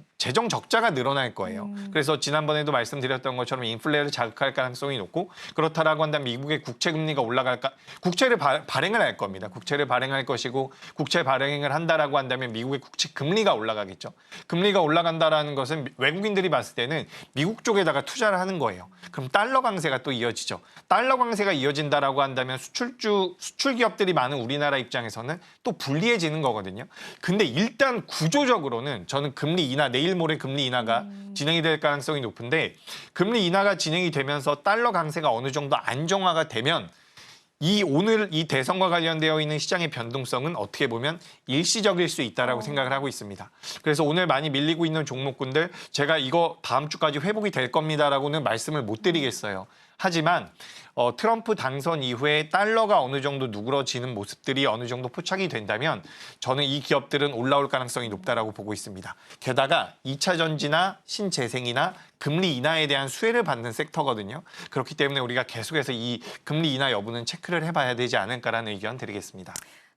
적자가 늘어날 거예요. 그래서 지난번에도 말씀드렸던 것처럼 인플레를 자극할 가능성이 높고 그렇다라고 한다면 미국의 국채 금리가 올라갈까? 국채를 발행을 할 겁니다. 국채를 발행할 것이고 국채 발행을 한다라고 한다면 미국의 국채 금리가 올라가겠죠. 금리가 올라간다라는 것은 외국인들이 봤을 때는 미국 쪽에다가 투자를 하는 거예요. 그럼 달러 강세가 또 이어지죠. 달러 강세가 이어진다라고 한다면 수출 기업들이 많은 우리나라 입장에서는 또 불리해지는 거거든요. 근데 일단 구조적으로는 저는 금리 인하, 내일 모레 금리 인하가 진행이 될 가능성이 높은데, 금리 인하가 진행이 되면서 달러 강세가 어느 정도 안정화가 되면 오늘 이 대선과 관련되어 있는 시장의 변동성은 어떻게 보면 일시적일 수 있다라고 생각을 하고 있습니다. 그래서 오늘 많이 밀리고 있는 종목군들 제가 이거 다음 주까지 회복이 될 겁니다라고는 말씀을 못 드리겠어요. 하지만 트럼프 당선 이후에 달러가 어느 정도 누그러지는 모습들이 어느 정도 포착이 된다면 저는 이 기업들은 올라올 가능성이 높다라고 보고 있습니다. 게다가 2차 전지나 신재생이나 금리 인하에 대한 수혜를 받는 섹터거든요. 그렇기 때문에 우리가 계속해서 이 금리 인하 여부는 체크를 해봐야 되지 않을까라는 의견 드리겠습니다.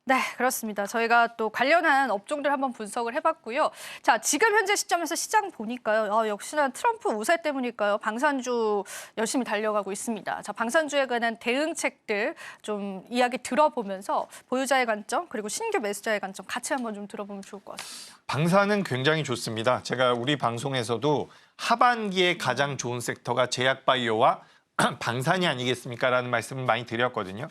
네, 그렇습니다. 저희가 또 관련한 업종들 한번 분석을 해봤고요. 자, 지금 현재 시점에서 시장 보니까요. 역시나 트럼프 우세 때문일까요? 방산주 열심히 달려가고 있습니다. 자, 방산주에 관한 대응책들 좀 이야기 들어보면서 보유자의 관점 그리고 신규 매수자의 관점 같이 한번 좀 들어보면 좋을 것 같습니다. 방산은 굉장히 좋습니다. 제가 우리 방송에서도 하반기에 가장 좋은 섹터가 제약바이오와 방산이 아니겠습니까? 라는 말씀을 많이 드렸거든요.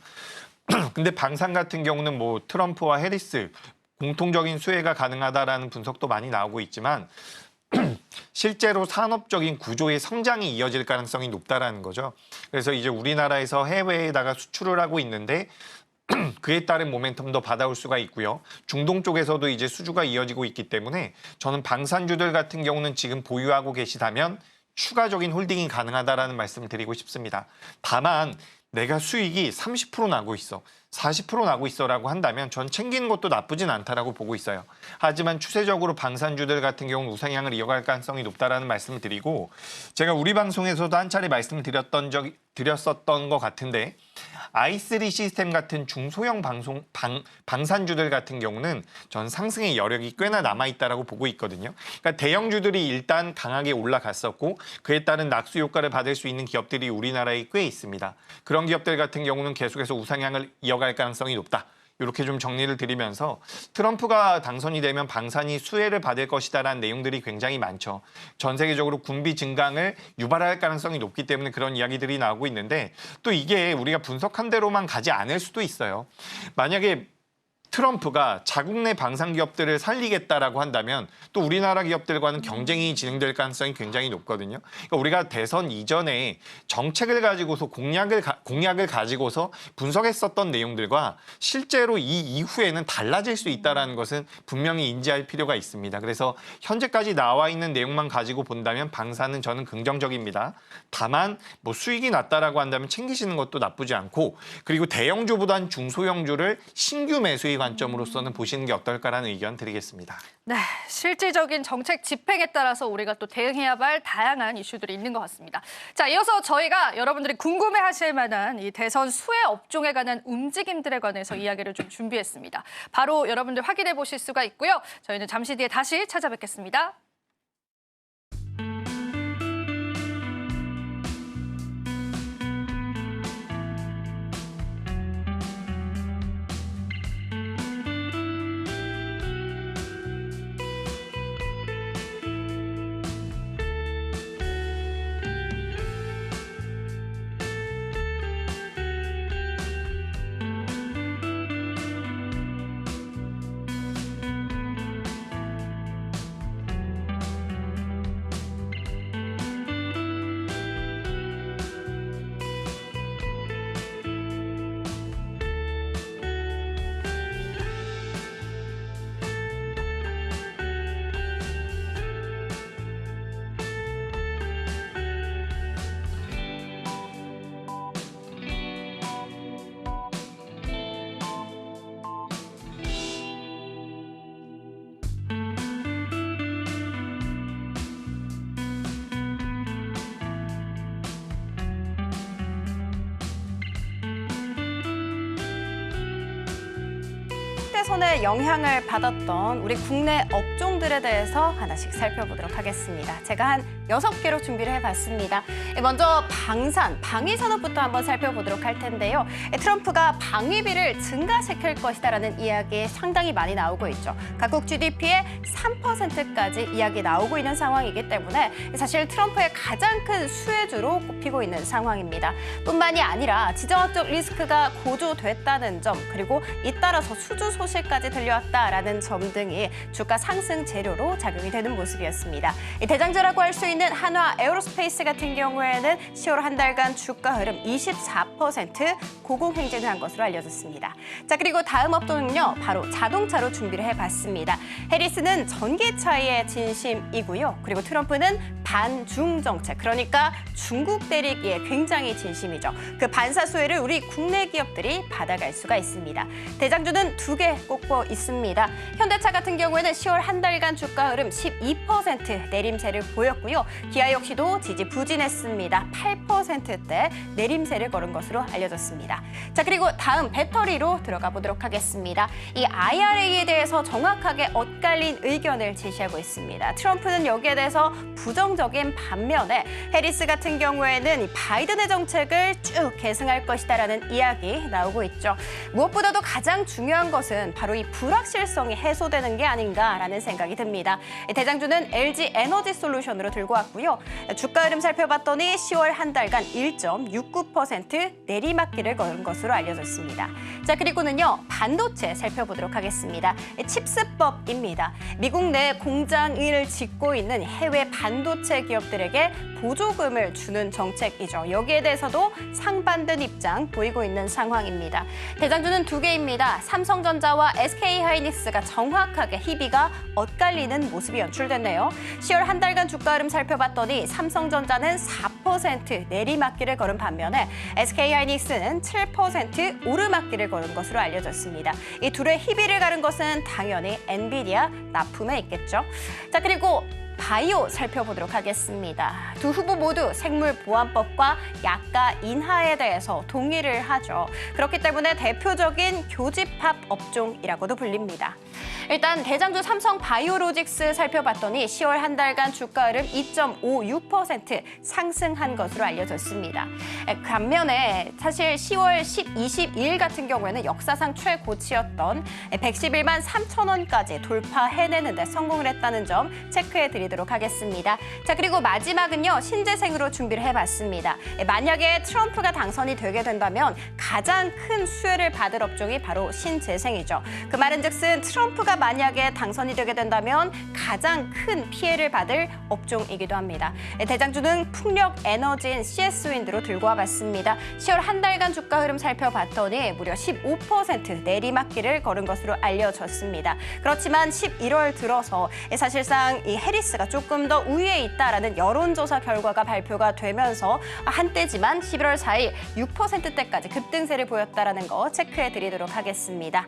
근데 방산 같은 경우는 뭐 트럼프와 해리스 공통적인 수혜가 가능하다라는 분석도 많이 나오고 있지만 실제로 산업적인 구조의 성장이 이어질 가능성이 높다라는 거죠. 그래서 이제 우리나라에서 해외에다가 수출을 하고 있는데 그에 따른 모멘텀도 받아올 수가 있고요. 중동 쪽에서도 이제 수주가 이어지고 있기 때문에 저는 방산주들 같은 경우는 지금 보유하고 계시다면 추가적인 홀딩이 가능하다라는 말씀을 드리고 싶습니다. 다만 내가 수익이 30% 나고 있어, 40% 나고 있어라고 한다면 전 챙기는 것도 나쁘진 않다라고 보고 있어요. 하지만 추세적으로 방산주들 같은 경우는 우상향을 이어갈 가능성이 높다라는 말씀을 드리고, 제가 우리 방송에서도 한 차례 말씀을 드렸었던 것 같은데 i3 시스템 같은 중소형 방산주들 같은 경우는 전 상승의 여력이 꽤나 남아있다라고 보고 있거든요. 그러니까 대형주들이 일단 강하게 올라갔었고 그에 따른 낙수 효과를 받을 수 있는 기업들이 우리나라에 꽤 있습니다. 그런 기업들 같은 경우는 계속해서 우상향을 이어갈 가능성이 높다. 이렇게 좀 정리를 드리면서 트럼프가 당선이 되면 방산이 수혜를 받을 것이다라는 내용들이 굉장히 많죠. 전 세계적으로 군비 증강을 유발할 가능성이 높기 때문에 그런 이야기들이 나오고 있는데 또 이게 우리가 분석한 대로만 가지 않을 수도 있어요. 만약에 트럼프가 자국 내 방산 기업들을 살리겠다라고 한다면 또 우리나라 기업들과는 경쟁이 진행될 가능성이 굉장히 높거든요. 그러니까 우리가 대선 이전에 정책을 가지고서 공약을 가지고서 분석했었던 내용들과 실제로 이 이후에는 달라질 수 있다는 것은 분명히 인지할 필요가 있습니다. 그래서 현재까지 나와 있는 내용만 가지고 본다면 방산은 저는 긍정적입니다. 다만 뭐 수익이 낮다라고 한다면 챙기시는 것도 나쁘지 않고, 그리고 대형주보단 중소형주를 신규 매수의 관점으로서는 보시는 게 어떨까라는 의견 드리겠습니다. 네, 실질적인 정책 집행에 따라서 우리가 또 대응해야 할 다양한 이슈들이 있는 것 같습니다. 자, 이어서 저희가 여러분들이 궁금해하실 만한 이 대선 수혜 업종에 관한 움직임들에 관해서 이야기를 좀 준비했습니다. 바로 여러분들 확인해 보실 수가 있고요. 저희는 잠시 뒤에 다시 찾아뵙겠습니다. 대선의 영향을 받았던 우리 국내 업종들에 대해서 하나씩 살펴보도록 하겠습니다. 제가 한 6개로 준비를 해봤습니다. 먼저 방위산업부터 한번 살펴보도록 할 텐데요. 트럼프가 방위비를 증가시킬 것이다라는 이야기 상당히 많이 나오고 있죠. 각국 GDP의 3%까지 이야기 나오고 있는 상황이기 때문에 사실 트럼프의 가장 큰 수혜주로 꼽히고 있는 상황입니다. 뿐만이 아니라 지정학적 리스크가 고조됐다는 점, 그리고 잇따라서 수주 소식까지 들려왔다라는 점 등이 주가 상승 재료로 작용이 되는 모습이었습니다. 대장주라고 할 수 있는 한화 에어로스페이스 같은 경우에는 10월 한 달간 주가 흐름 24% 고공행진을 한 것으로 알려졌습니다. 자, 그리고 다음 업종은요, 바로 자동차로 준비를 해봤습니다. 해리스는 전기차의 진심이고요. 그리고 트럼프는 반중 정책, 그러니까 중국 때리기에 굉장히 진심이죠. 그 반사수혜를 우리 국내 기업들이 받아갈 수가 있습니다. 대장주는 2개 꼽고 있습니다. 현대차 같은 경우에는 10월 한 달간 주가 흐름 12% 내림세를 보였고요. 기아 역시도 지지부진했습니다. 8%대 내림세를 걸은 것으로 알려졌습니다. 자, 그리고 다음 배터리로 들어가 보도록 하겠습니다. 이 IRA에 대해서 정확하게 엇갈린 의견을 제시하고 있습니다. 트럼프는 여기에 대해서 부정적인 반면에 해리스 같은 경우에는 이 바이든의 정책을 쭉 계승할 것이다라는 이야기 나오고 있죠. 무엇보다도 가장 중요한 것은 바로 이 불확실성이 해소되는 게 아닌가라는 생각이 듭니다. 대장주는 LG 에너지 솔루션으로 들고 왔고요. 주가 흐름 살펴봤더니 10월 한 달간 1.69% 내리막길을 걸은 것으로 알려졌습니다. 자, 그리고는요, 반도체 살펴보도록 하겠습니다. 칩스법입니다. 미국 내 공장을 짓고 있는 해외 반도체 기업들에게 보조금을 주는 정책이죠. 여기에 대해서도 상반된 입장 보이고 있는 상황입니다. 대장주는 2개입니다. 삼성전자와 SK하이닉스가 정확하게 희비가 엇갈리는 모습이 연출됐네요. 10월 한 달간 주가 흐름 살펴봤더니 삼성전자는 4% 내리막길을 걸은 반면에 SK하이닉스는 7% 오르막길을 걸은 것으로 알려졌습니다. 이 둘의 희비를 가른 것은 당연히 엔비디아 납품에 있겠죠. 자, 그리고 바이오 살펴보도록 하겠습니다. 두 후보 모두 생물보안법과 약가 인하에 대해서 동의를 하죠. 그렇기 때문에 대표적인 교집합 업종이라고도 불립니다. 일단 대장주 삼성 바이오로직스 살펴봤더니 10월 한 달간 주가 흐름 2.56% 상승한 것으로 알려졌습니다. 반면에 사실 10월 22일 같은 경우에는 역사상 최고치였던 111만 3천 원까지 돌파해내는데 성공을 했다는 점 체크해 드리도록 하겠습니다. 자, 그리고 마지막은요, 신재생으로 준비를 해봤습니다. 만약에 트럼프가 당선이 되게 된다면 가장 큰 수혜를 받을 업종이 바로 신재생이죠. 그 말은즉슨 트럼프가 만약에 당선이 되게 된다면 가장 큰 피해를 받을 업종이기도 합니다. 대장주는 풍력 에너지인 CS윈드로 들고 와봤습니다. 10월 한 달간 주가 흐름 살펴봤더니 무려 15% 내리막길을 걸은 것으로 알려졌습니다. 그렇지만 11월 들어서 사실상 이 해리스가 조금 더 우위에 있다라는 여론조사 결과가 발표가 되면서 한때지만 11월 4일 6%대까지 급등세를 보였다라는 거 체크해 드리도록 하겠습니다.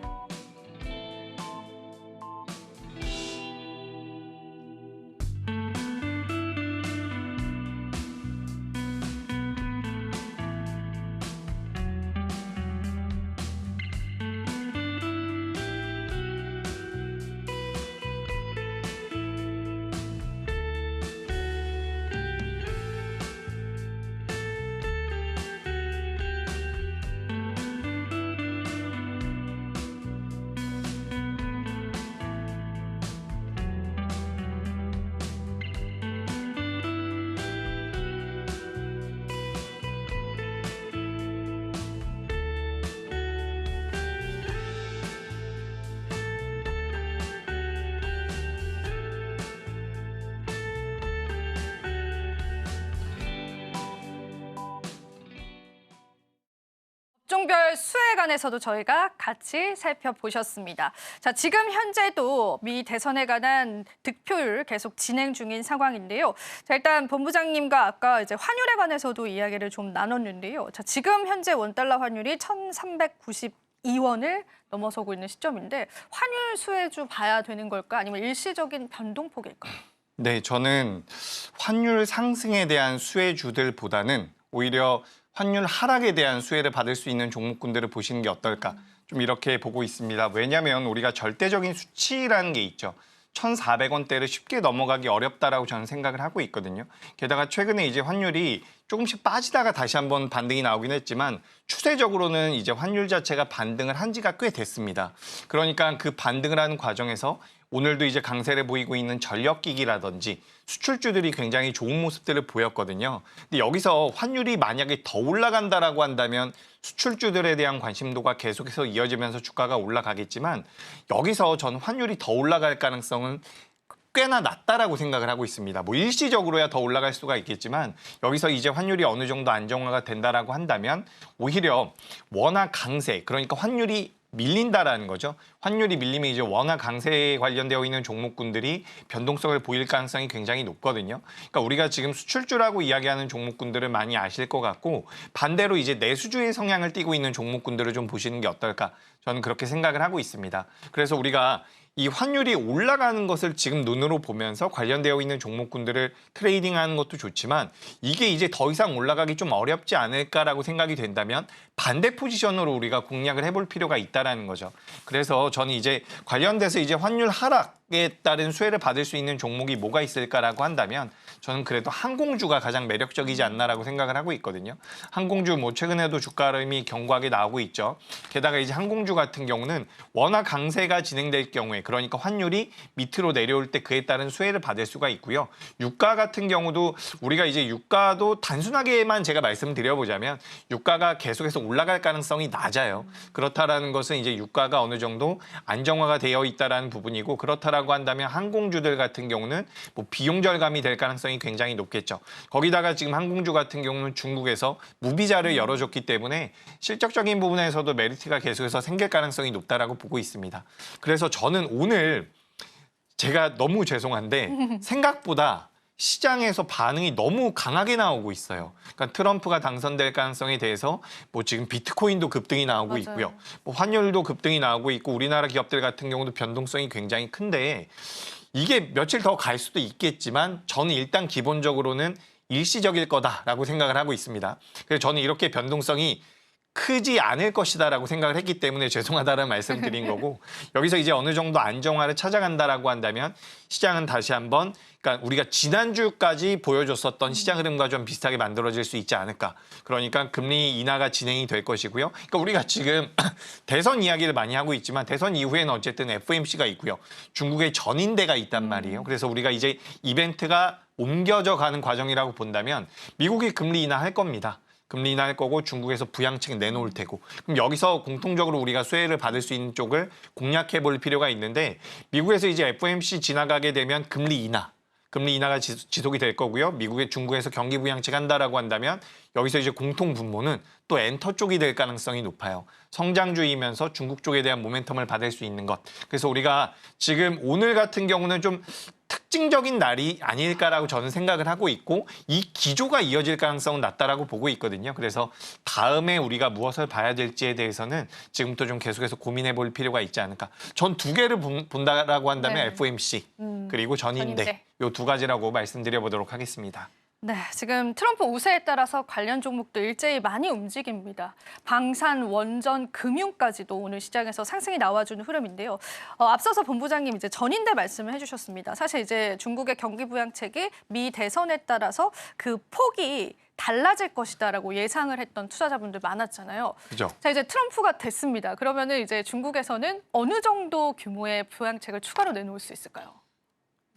업종별 수혜에 관해서도 저희가 같이 살펴보셨습니다. 자, 지금 현재도 미 대선에 관한 득표율 계속 진행 중인 상황인데요. 자, 일단 본부장님과 아까 이제 환율에 관해서도 이야기를 좀 나눴는데요. 자, 지금 현재 원달러 환율이 1,392원을 넘어서고 있는 시점인데 환율 수혜주 봐야 되는 걸까? 아니면 일시적인 변동폭일까요? 네, 저는 환율 상승에 대한 수혜주들보다는 오히려 환율 하락에 대한 수혜를 받을 수 있는 종목군들을 보시는 게 어떨까. 좀 이렇게 보고 있습니다. 왜냐하면 우리가 절대적인 수치라는 게 있죠. 1,400원대를 쉽게 넘어가기 어렵다라고 저는 생각을 하고 있거든요. 게다가 최근에 이제 환율이 조금씩 빠지다가 다시 한번 반등이 나오긴 했지만 추세적으로는 이제 환율 자체가 반등을 한 지가 꽤 됐습니다. 그러니까 그 반등을 하는 과정에서 오늘도 이제 강세를 보이고 있는 전력기기라든지 수출주들이 굉장히 좋은 모습들을 보였거든요. 근데 여기서 환율이 만약에 더 올라간다라고 한다면 수출주들에 대한 관심도가 계속해서 이어지면서 주가가 올라가겠지만 여기서 전 환율이 더 올라갈 가능성은 꽤나 낮다라고 생각을 하고 있습니다. 뭐 일시적으로야 더 올라갈 수가 있겠지만 여기서 이제 환율이 어느 정도 안정화가 된다라고 한다면 오히려 워낙 강세, 그러니까 환율이 밀린다라는 거죠. 환율이 밀리면 이제 워낙 강세에 관련되어 있는 종목군들이 변동성을 보일 가능성이 굉장히 높거든요. 그러니까 우리가 지금 수출주라고 이야기하는 종목군들을 많이 아실 것 같고 반대로 이제 내수주의 성향을 띠고 있는 종목군들을 좀 보시는 게 어떨까? 저는 그렇게 생각을 하고 있습니다. 그래서 우리가 이 환율이 올라가는 것을 지금 눈으로 보면서 관련되어 있는 종목군들을 트레이딩하는 것도 좋지만 이게 이제 더 이상 올라가기 좀 어렵지 않을까라고 생각이 된다면 반대 포지션으로 우리가 공략을 해볼 필요가 있다라는 거죠. 그래서 저는 이제 관련돼서 이제 환율 하락에 따른 수혜를 받을 수 있는 종목이 뭐가 있을까라고 한다면 저는 그래도 항공주가 가장 매력적이지 않나라고 생각을 하고 있거든요. 항공주 뭐 최근에도 주가 흐름이 견고하게 나오고 있죠. 게다가 이제 항공주 같은 경우는 워낙 강세가 진행될 경우에 그러니까 환율이 밑으로 내려올 때 그에 따른 수혜를 받을 수가 있고요. 유가 같은 경우도 우리가 이제 유가도 단순하게만 제가 말씀드려보자면 유가가 계속해서 올라갈 가능성이 낮아요. 그렇다라는 것은 이제 유가가 어느 정도 안정화가 되어 있다라는 부분이고 그렇다라고 한다면 항공주들 같은 경우는 뭐 비용 절감이 될 가능성이 굉장히 높겠죠. 거기다가 지금 항공주 같은 경우는 중국에서 무비자를 열어줬기 때문에 실적적인 부분에서도 메리트가 계속해서 생길 가능성이 높다라고 보고 있습니다. 그래서 저는 오늘 제가 너무 죄송한데 생각보다 시장에서 반응이 너무 강하게 나오고 있어요. 그러니까 트럼프가 당선될 가능성에 대해서 뭐 지금 비트코인도 급등이 나오고 맞아요. 있고요. 뭐 환율도 급등이 나오고 있고 우리나라 기업들 같은 경우도 변동성이 굉장히 큰데 이게 며칠 더 갈 수도 있겠지만 저는 일단 기본적으로는 일시적일 거다라고 생각을 하고 있습니다. 그래서 저는 이렇게 변동성이 크지 않을 것이다라고 생각을 했기 때문에 죄송하다는 말씀드린 거고 여기서 이제 어느 정도 안정화를 찾아간다라고 한다면 시장은 다시 한번 그러니까 우리가 지난주까지 보여줬었던 시장 흐름과 좀 비슷하게 만들어질 수 있지 않을까. 그러니까 금리 인하가 진행이 될 것이고요. 그러니까 우리가 지금 대선 이야기를 많이 하고 있지만 대선 이후에는 어쨌든 FOMC가 있고요. 중국의 전인대가 있단 말이에요. 그래서 우리가 이제 이벤트가 옮겨져 가는 과정이라고 본다면 미국이 금리 인하할 겁니다. 금리 인하할 거고 중국에서 부양책 내놓을 테고 그럼 여기서 공통적으로 우리가 수혜를 받을 수 있는 쪽을 공략해 볼 필요가 있는데 미국에서 이제 FOMC 지나가게 되면 금리 인하가 지속이 될 거고요. 미국의 중국에서 경기 부양책 한다라고 한다면 여기서 이제 공통 분모는 또 엔터 쪽이 될 가능성이 높아요. 성장주이면서 중국 쪽에 대한 모멘텀을 받을 수 있는 것. 그래서 우리가 지금 오늘 같은 경우는 좀 특징적인 날이 아닐까라고 저는 생각을 하고 있고 이 기조가 이어질 가능성은 낮다라고 보고 있거든요. 그래서 다음에 우리가 무엇을 봐야 될지에 대해서는 지금부터 좀 계속해서 고민해 볼 필요가 있지 않을까. 전 두 개를 본다라고 한다면 네. FOMC 그리고 전인대 요 두 가지라고 말씀드려 보도록 하겠습니다. 네, 지금 트럼프 우세에 따라서 관련 종목도 일제히 많이 움직입니다. 방산, 원전, 금융까지도 오늘 시장에서 상승이 나와주는 흐름인데요. 앞서서 본부장님 이제 전인대 말씀을 해주셨습니다. 사실 이제 중국의 경기 부양책이 미 대선에 따라서 그 폭이 달라질 것이다라고 예상을 했던 투자자분들 많았잖아요. 그죠? 자, 이제 트럼프가 됐습니다. 그러면은 이제 중국에서는 어느 정도 규모의 부양책을 추가로 내놓을 수 있을까요?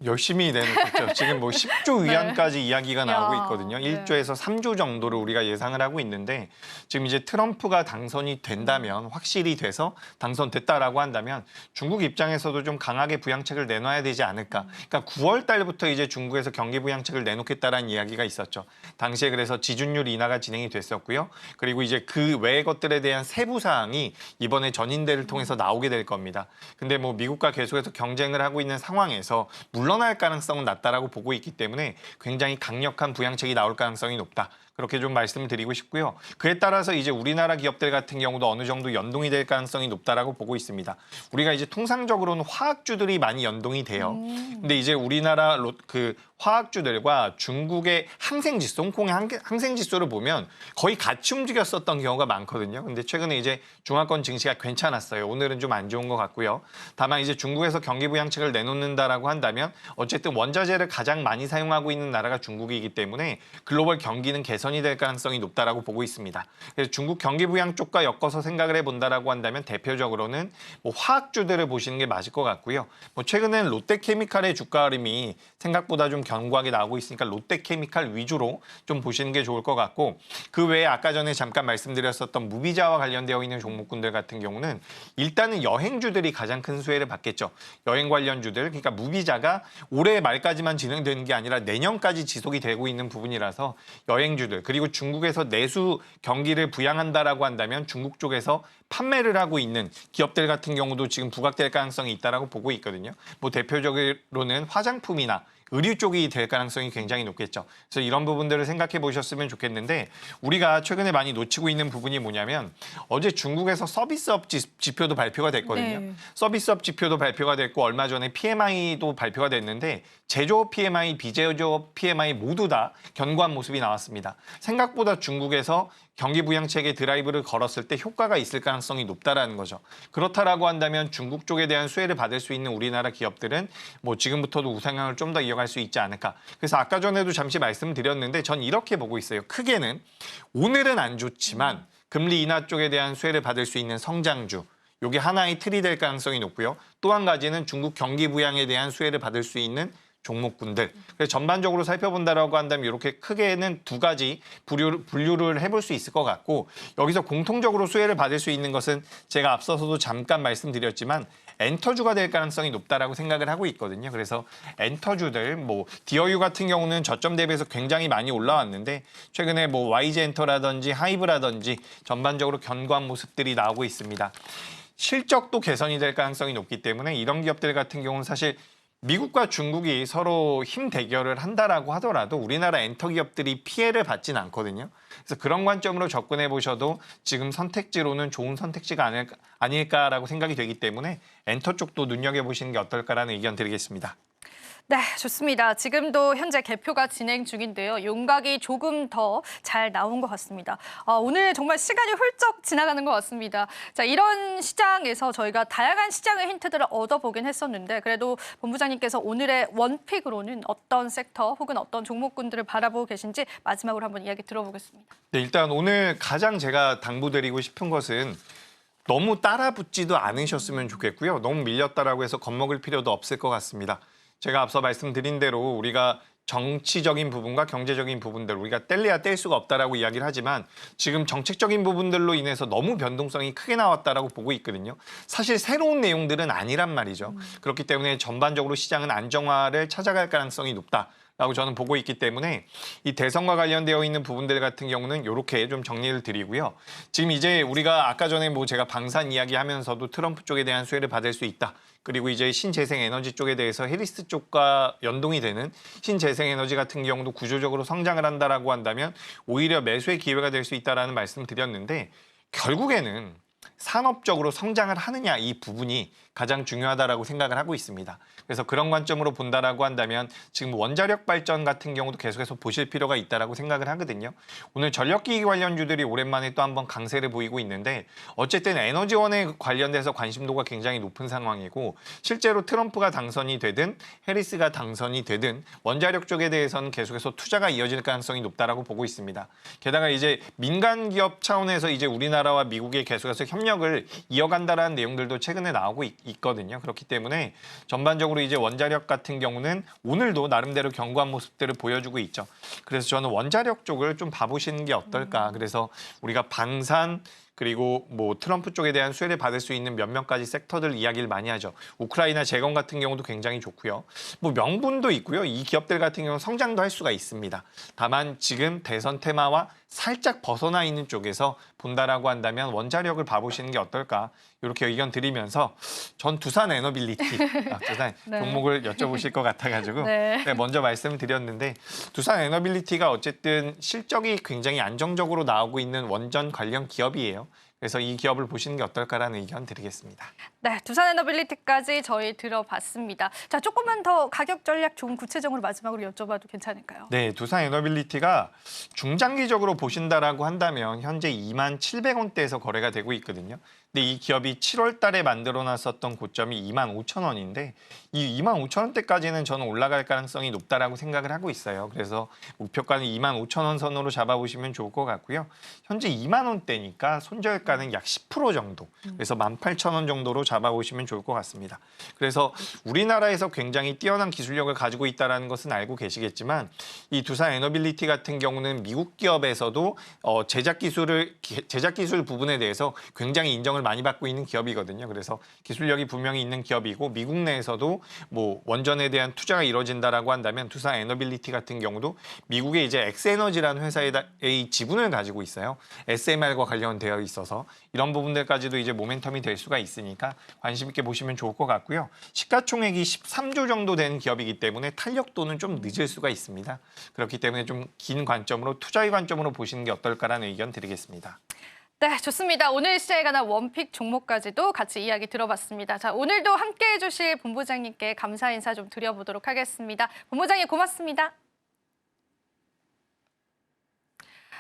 열심히 내놓겠죠. 지금 뭐 10조 위안까지 이야기가 나오고 있거든요. 네. 1조에서 3조 정도를 우리가 예상을 하고 있는데 지금 이제 트럼프가 당선이 된다면 확실히 돼서 당선됐다라고 한다면 중국 입장에서도 좀 강하게 부양책을 내놔야 되지 않을까. 그러니까 9월 달부터 이제 중국에서 경기 부양책을 내놓겠다라는 이야기가 있었죠. 당시에 그래서 지준율 인하가 진행이 됐었고요. 그리고 이제 그 외의 것들에 대한 세부 사항이 이번에 전인대를 통해서 나오게 될 겁니다. 근데 뭐 미국과 계속해서 경쟁을 하고 있는 상황에서 물론할 가능성은 낮다라고 보고 있기 때문에 굉장히 강력한 부양책이 나올 가능성이 높다. 그렇게 좀 말씀을 드리고 싶고요. 그에 따라서 이제 우리나라 기업들 같은 경우도 어느 정도 연동이 될 가능성이 높다라고 보고 있습니다. 우리가 이제 통상적으로는 화학주들이 많이 연동이 돼요. 근데 이제 우리나라 그 화학주들과 중국의 항생지수, 홍콩의 항생지수를 보면 거의 같이 움직였었던 경우가 많거든요. 근데 최근에 이제 중화권 증시가 괜찮았어요. 오늘은 좀 안 좋은 것 같고요. 다만 이제 중국에서 경기부양책을 내놓는다라고 한다면 어쨌든 원자재를 가장 많이 사용하고 있는 나라가 중국이기 때문에 글로벌 경기는 개선이 될 가능성이 높다라고 보고 있습니다. 그래서 중국 경기부양 쪽과 엮어서 생각을 해본다라고 한다면 대표적으로는 뭐 화학주들을 보시는 게 맞을 것 같고요. 뭐 최근엔 롯데케미칼의 주가 흐름이 생각보다 좀 견고하게 나오고 있으니까 롯데케미칼 위주로 좀 보시는 게 좋을 것 같고, 그 외에 아까 전에 잠깐 말씀드렸었던 무비자와 관련되어 있는 종목군들 같은 경우는 일단은 여행주들이 가장 큰 수혜를 받겠죠. 여행 관련주들, 그러니까 무비자가 올해 말까지만 진행되는 게 아니라 내년까지 지속이 되고 있는 부분이라서 여행주들, 그리고 중국에서 내수 경기를 부양한다라고 한다면 중국 쪽에서 판매를 하고 있는 기업들 같은 경우도 지금 부각될 가능성이 있다라고 보고 있거든요. 뭐 대표적으로는 화장품이나 의류 쪽이 될 가능성이 굉장히 높겠죠. 그래서 이런 부분들을 생각해 보셨으면 좋겠는데, 우리가 최근에 많이 놓치고 있는 부분이 뭐냐면 어제 중국에서 서비스업 지표도 발표가 됐거든요. 네. 서비스업 지표도 발표가 됐고 얼마 전에 PMI도 발표가 됐는데 제조업 PMI, 비제조업 PMI 모두 다 견고한 모습이 나왔습니다. 생각보다 중국에서 경기 부양책에 드라이브를 걸었을 때 효과가 있을 가능성이 높다라는 거죠. 그렇다라고 한다면 중국 쪽에 대한 수혜를 받을 수 있는 우리나라 기업들은 뭐 지금부터도 우상향을 좀 더 이어갈 수 있지 않을까. 그래서 아까 전에도 잠시 말씀드렸는데 전 이렇게 보고 있어요. 크게는 오늘은 안 좋지만 금리 인하 쪽에 대한 수혜를 받을 수 있는 성장주, 이게 하나의 틀이 될 가능성이 높고요. 또 한 가지는 중국 경기 부양에 대한 수혜를 받을 수 있는 종목군들. 그래서 전반적으로 살펴본다라고 한다면 이렇게 크게는 두 가지 분류를 해볼 수 있을 것 같고, 여기서 공통적으로 수혜를 받을 수 있는 것은 제가 앞서서도 잠깐 말씀드렸지만 엔터주가 될 가능성이 높다라고 생각을 하고 있거든요. 그래서 엔터주들, 뭐 디어유 같은 경우는 저점 대비해서 굉장히 많이 올라왔는데 최근에 뭐 YG엔터라든지 하이브라든지 전반적으로 견고한 모습들이 나오고 있습니다. 실적도 개선이 될 가능성이 높기 때문에 이런 기업들 같은 경우는 사실 미국과 중국이 서로 힘 대결을 한다라고 하더라도 우리나라 엔터 기업들이 피해를 받진 않거든요. 그래서 그런 관점으로 접근해 보셔도 지금 선택지로는 좋은 선택지가 아닐까라고 생각이 되기 때문에 엔터 쪽도 눈여겨보시는 게 어떨까라는 의견 드리겠습니다. 네, 좋습니다. 지금도 현재 개표가 진행 중인데요. 윤곽이 조금 더 잘 나온 것 같습니다. 오늘 정말 시간이 훌쩍 지나가는 것 같습니다. 자, 이런 시장에서 저희가 다양한 시장의 힌트들을 얻어보긴 했었는데 그래도 본부장님께서 오늘의 원픽으로는 어떤 섹터 혹은 어떤 종목군들을 바라보고 계신지 마지막으로 한번 이야기 들어보겠습니다. 네, 일단 오늘 가장 제가 당부드리고 싶은 것은 너무 따라붙지도 않으셨으면 좋겠고요. 너무 밀렸다라고 해서 겁먹을 필요도 없을 것 같습니다. 제가 앞서 말씀드린 대로 우리가 정치적인 부분과 경제적인 부분들 우리가 뗄래야 뗄 수가 없다라고 이야기를 하지만 지금 정책적인 부분들로 인해서 너무 변동성이 크게 나왔다라고 보고 있거든요. 사실 새로운 내용들은 아니란 말이죠. 그렇기 때문에 전반적으로 시장은 안정화를 찾아갈 가능성이 높다라고 저는 보고 있기 때문에 이 대선과 관련되어 있는 부분들 같은 경우는 이렇게 좀 정리를 드리고요. 지금 이제 우리가 아까 전에 뭐 제가 방산 이야기하면서도 트럼프 쪽에 대한 수혜를 받을 수 있다. 그리고 이제 신재생에너지 쪽에 대해서 해리스 쪽과 연동이 되는 신재생에너지 같은 경우도 구조적으로 성장을 한다라고 한다면 오히려 매수의 기회가 될 수 있다라는 말씀을 드렸는데 결국에는 산업적으로 성장을 하느냐 이 부분이 가장 중요하다라고 생각을 하고 있습니다. 그래서 그런 관점으로 본다라고 한다면 지금 원자력 발전 같은 경우도 계속해서 보실 필요가 있다라고 생각을 하거든요. 오늘 전력기기 관련주들이 오랜만에 또 한번 강세를 보이고 있는데 어쨌든 에너지원에 관련돼서 관심도가 굉장히 높은 상황이고 실제로 트럼프가 당선이 되든 해리스가 당선이 되든 원자력 쪽에 대해서는 계속해서 투자가 이어질 가능성이 높다라고 보고 있습니다. 게다가 이제 민간 기업 차원에서 이제 우리나라와 미국이 계속해서 협력을 이어간다라는 내용들도 최근에 나오고 있거든요. 그렇기 때문에 전반적으로 이제 원자력 같은 경우는 오늘도 나름대로 견고한 모습들을 보여주고 있죠. 그래서 저는 원자력 쪽을 좀 봐보시는 게 어떨까. 그래서 우리가 방산 그리고 뭐 트럼프 쪽에 대한 수혜를 받을 수 있는 몇몇 가지 섹터들 이야기를 많이 하죠. 우크라이나 재건 같은 경우도 굉장히 좋고요. 뭐 명분도 있고요. 이 기업들 같은 경우는 성장도 할 수가 있습니다. 다만 지금 대선 테마와 살짝 벗어나 있는 쪽에서 본다라고 한다면 원자력을 봐보시는 게 어떨까 이렇게 의견 드리면서 전 두산 에너빌리티 두산 네. 종목을 여쭤보실 것 같아가지고 네. 네, 먼저 말씀을 드렸는데 두산 에너빌리티가 어쨌든 실적이 굉장히 안정적으로 나오고 있는 원전 관련 기업이에요. 그래서 이 기업을 보시는 게 어떨까라는 의견 드리겠습니다. 네, 두산 에너빌리티까지 저희 들어봤습니다. 자, 조금만 더 가격 전략 좀 구체적으로 마지막으로 여쭤봐도 괜찮을까요? 네, 두산 에너빌리티가 중장기적으로 보신다라고 한다면 현재 27,700원대에서 거래가 되고 있거든요. 근데 이 기업이 7월 달에 만들어놨었던 고점이 25,000원인데 이 25,000원대까지는 저는 올라갈 가능성이 높다라고 생각을 하고 있어요. 그래서 목표가는 25,000원 선으로 잡아보시면 좋을 것 같고요. 현재 2만 원대니까 손절가는 약 10% 정도, 그래서 18,000원 정도로 잡아보시면 좋을 것 같습니다. 그래서 우리나라에서 굉장히 뛰어난 기술력을 가지고 있다는 것은 알고 계시겠지만 이 두산 에너빌리티 같은 경우는 미국 기업에서도 제작 기술 부분에 대해서 굉장히 인정을 많이 받고 있는 기업이거든요. 그래서 기술력이 분명히 있는 기업이고 미국 내에서도 뭐 원전에 대한 투자가 이루어진다라고 한다면 두산 에너빌리티 같은 경우도 미국의 이제 엑스에너지라는 회사의 지분을 가지고 있어요. SMR과 관련되어 있어서 이런 부분들까지도 이제 모멘텀이 될 수가 있으니까 관심 있게 보시면 좋을 것 같고요. 시가총액이 13조 정도 되는 기업이기 때문에 탄력도는 좀 늦을 수가 있습니다. 그렇기 때문에 좀 긴 관점으로 투자의 관점으로 보시는 게 어떨까라는 의견 드리겠습니다. 네, 좋습니다. 오늘 시장에 관한 원픽 종목까지도 같이 이야기 들어봤습니다. 자, 오늘도 함께해 주실 본부장님께 감사 인사 좀 드려보도록 하겠습니다. 본부장님 고맙습니다.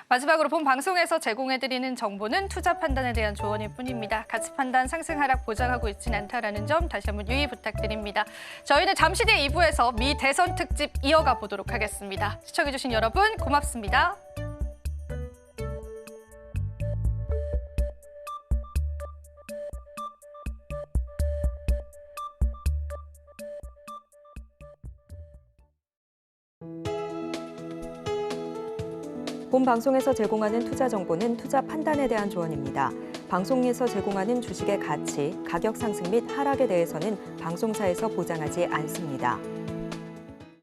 마지막으로 본 방송에서 제공해드리는 정보는 투자 판단에 대한 조언일 뿐입니다. 가치 판단 상승 하락 보장하고 있진 않다라는 점 다시 한번 유의 부탁드립니다. 저희는 잠시 뒤에 2부에서 미 대선 특집 이어가 보도록 하겠습니다. 시청해주신 여러분 고맙습니다. 본 방송에서 제공하는 투자 정보는 투자 판단에 대한 조언입니다. 방송에서 제공하는 주식의 가치, 가격 상승 및 하락에 대해서는 방송사에서 보장하지 않습니다.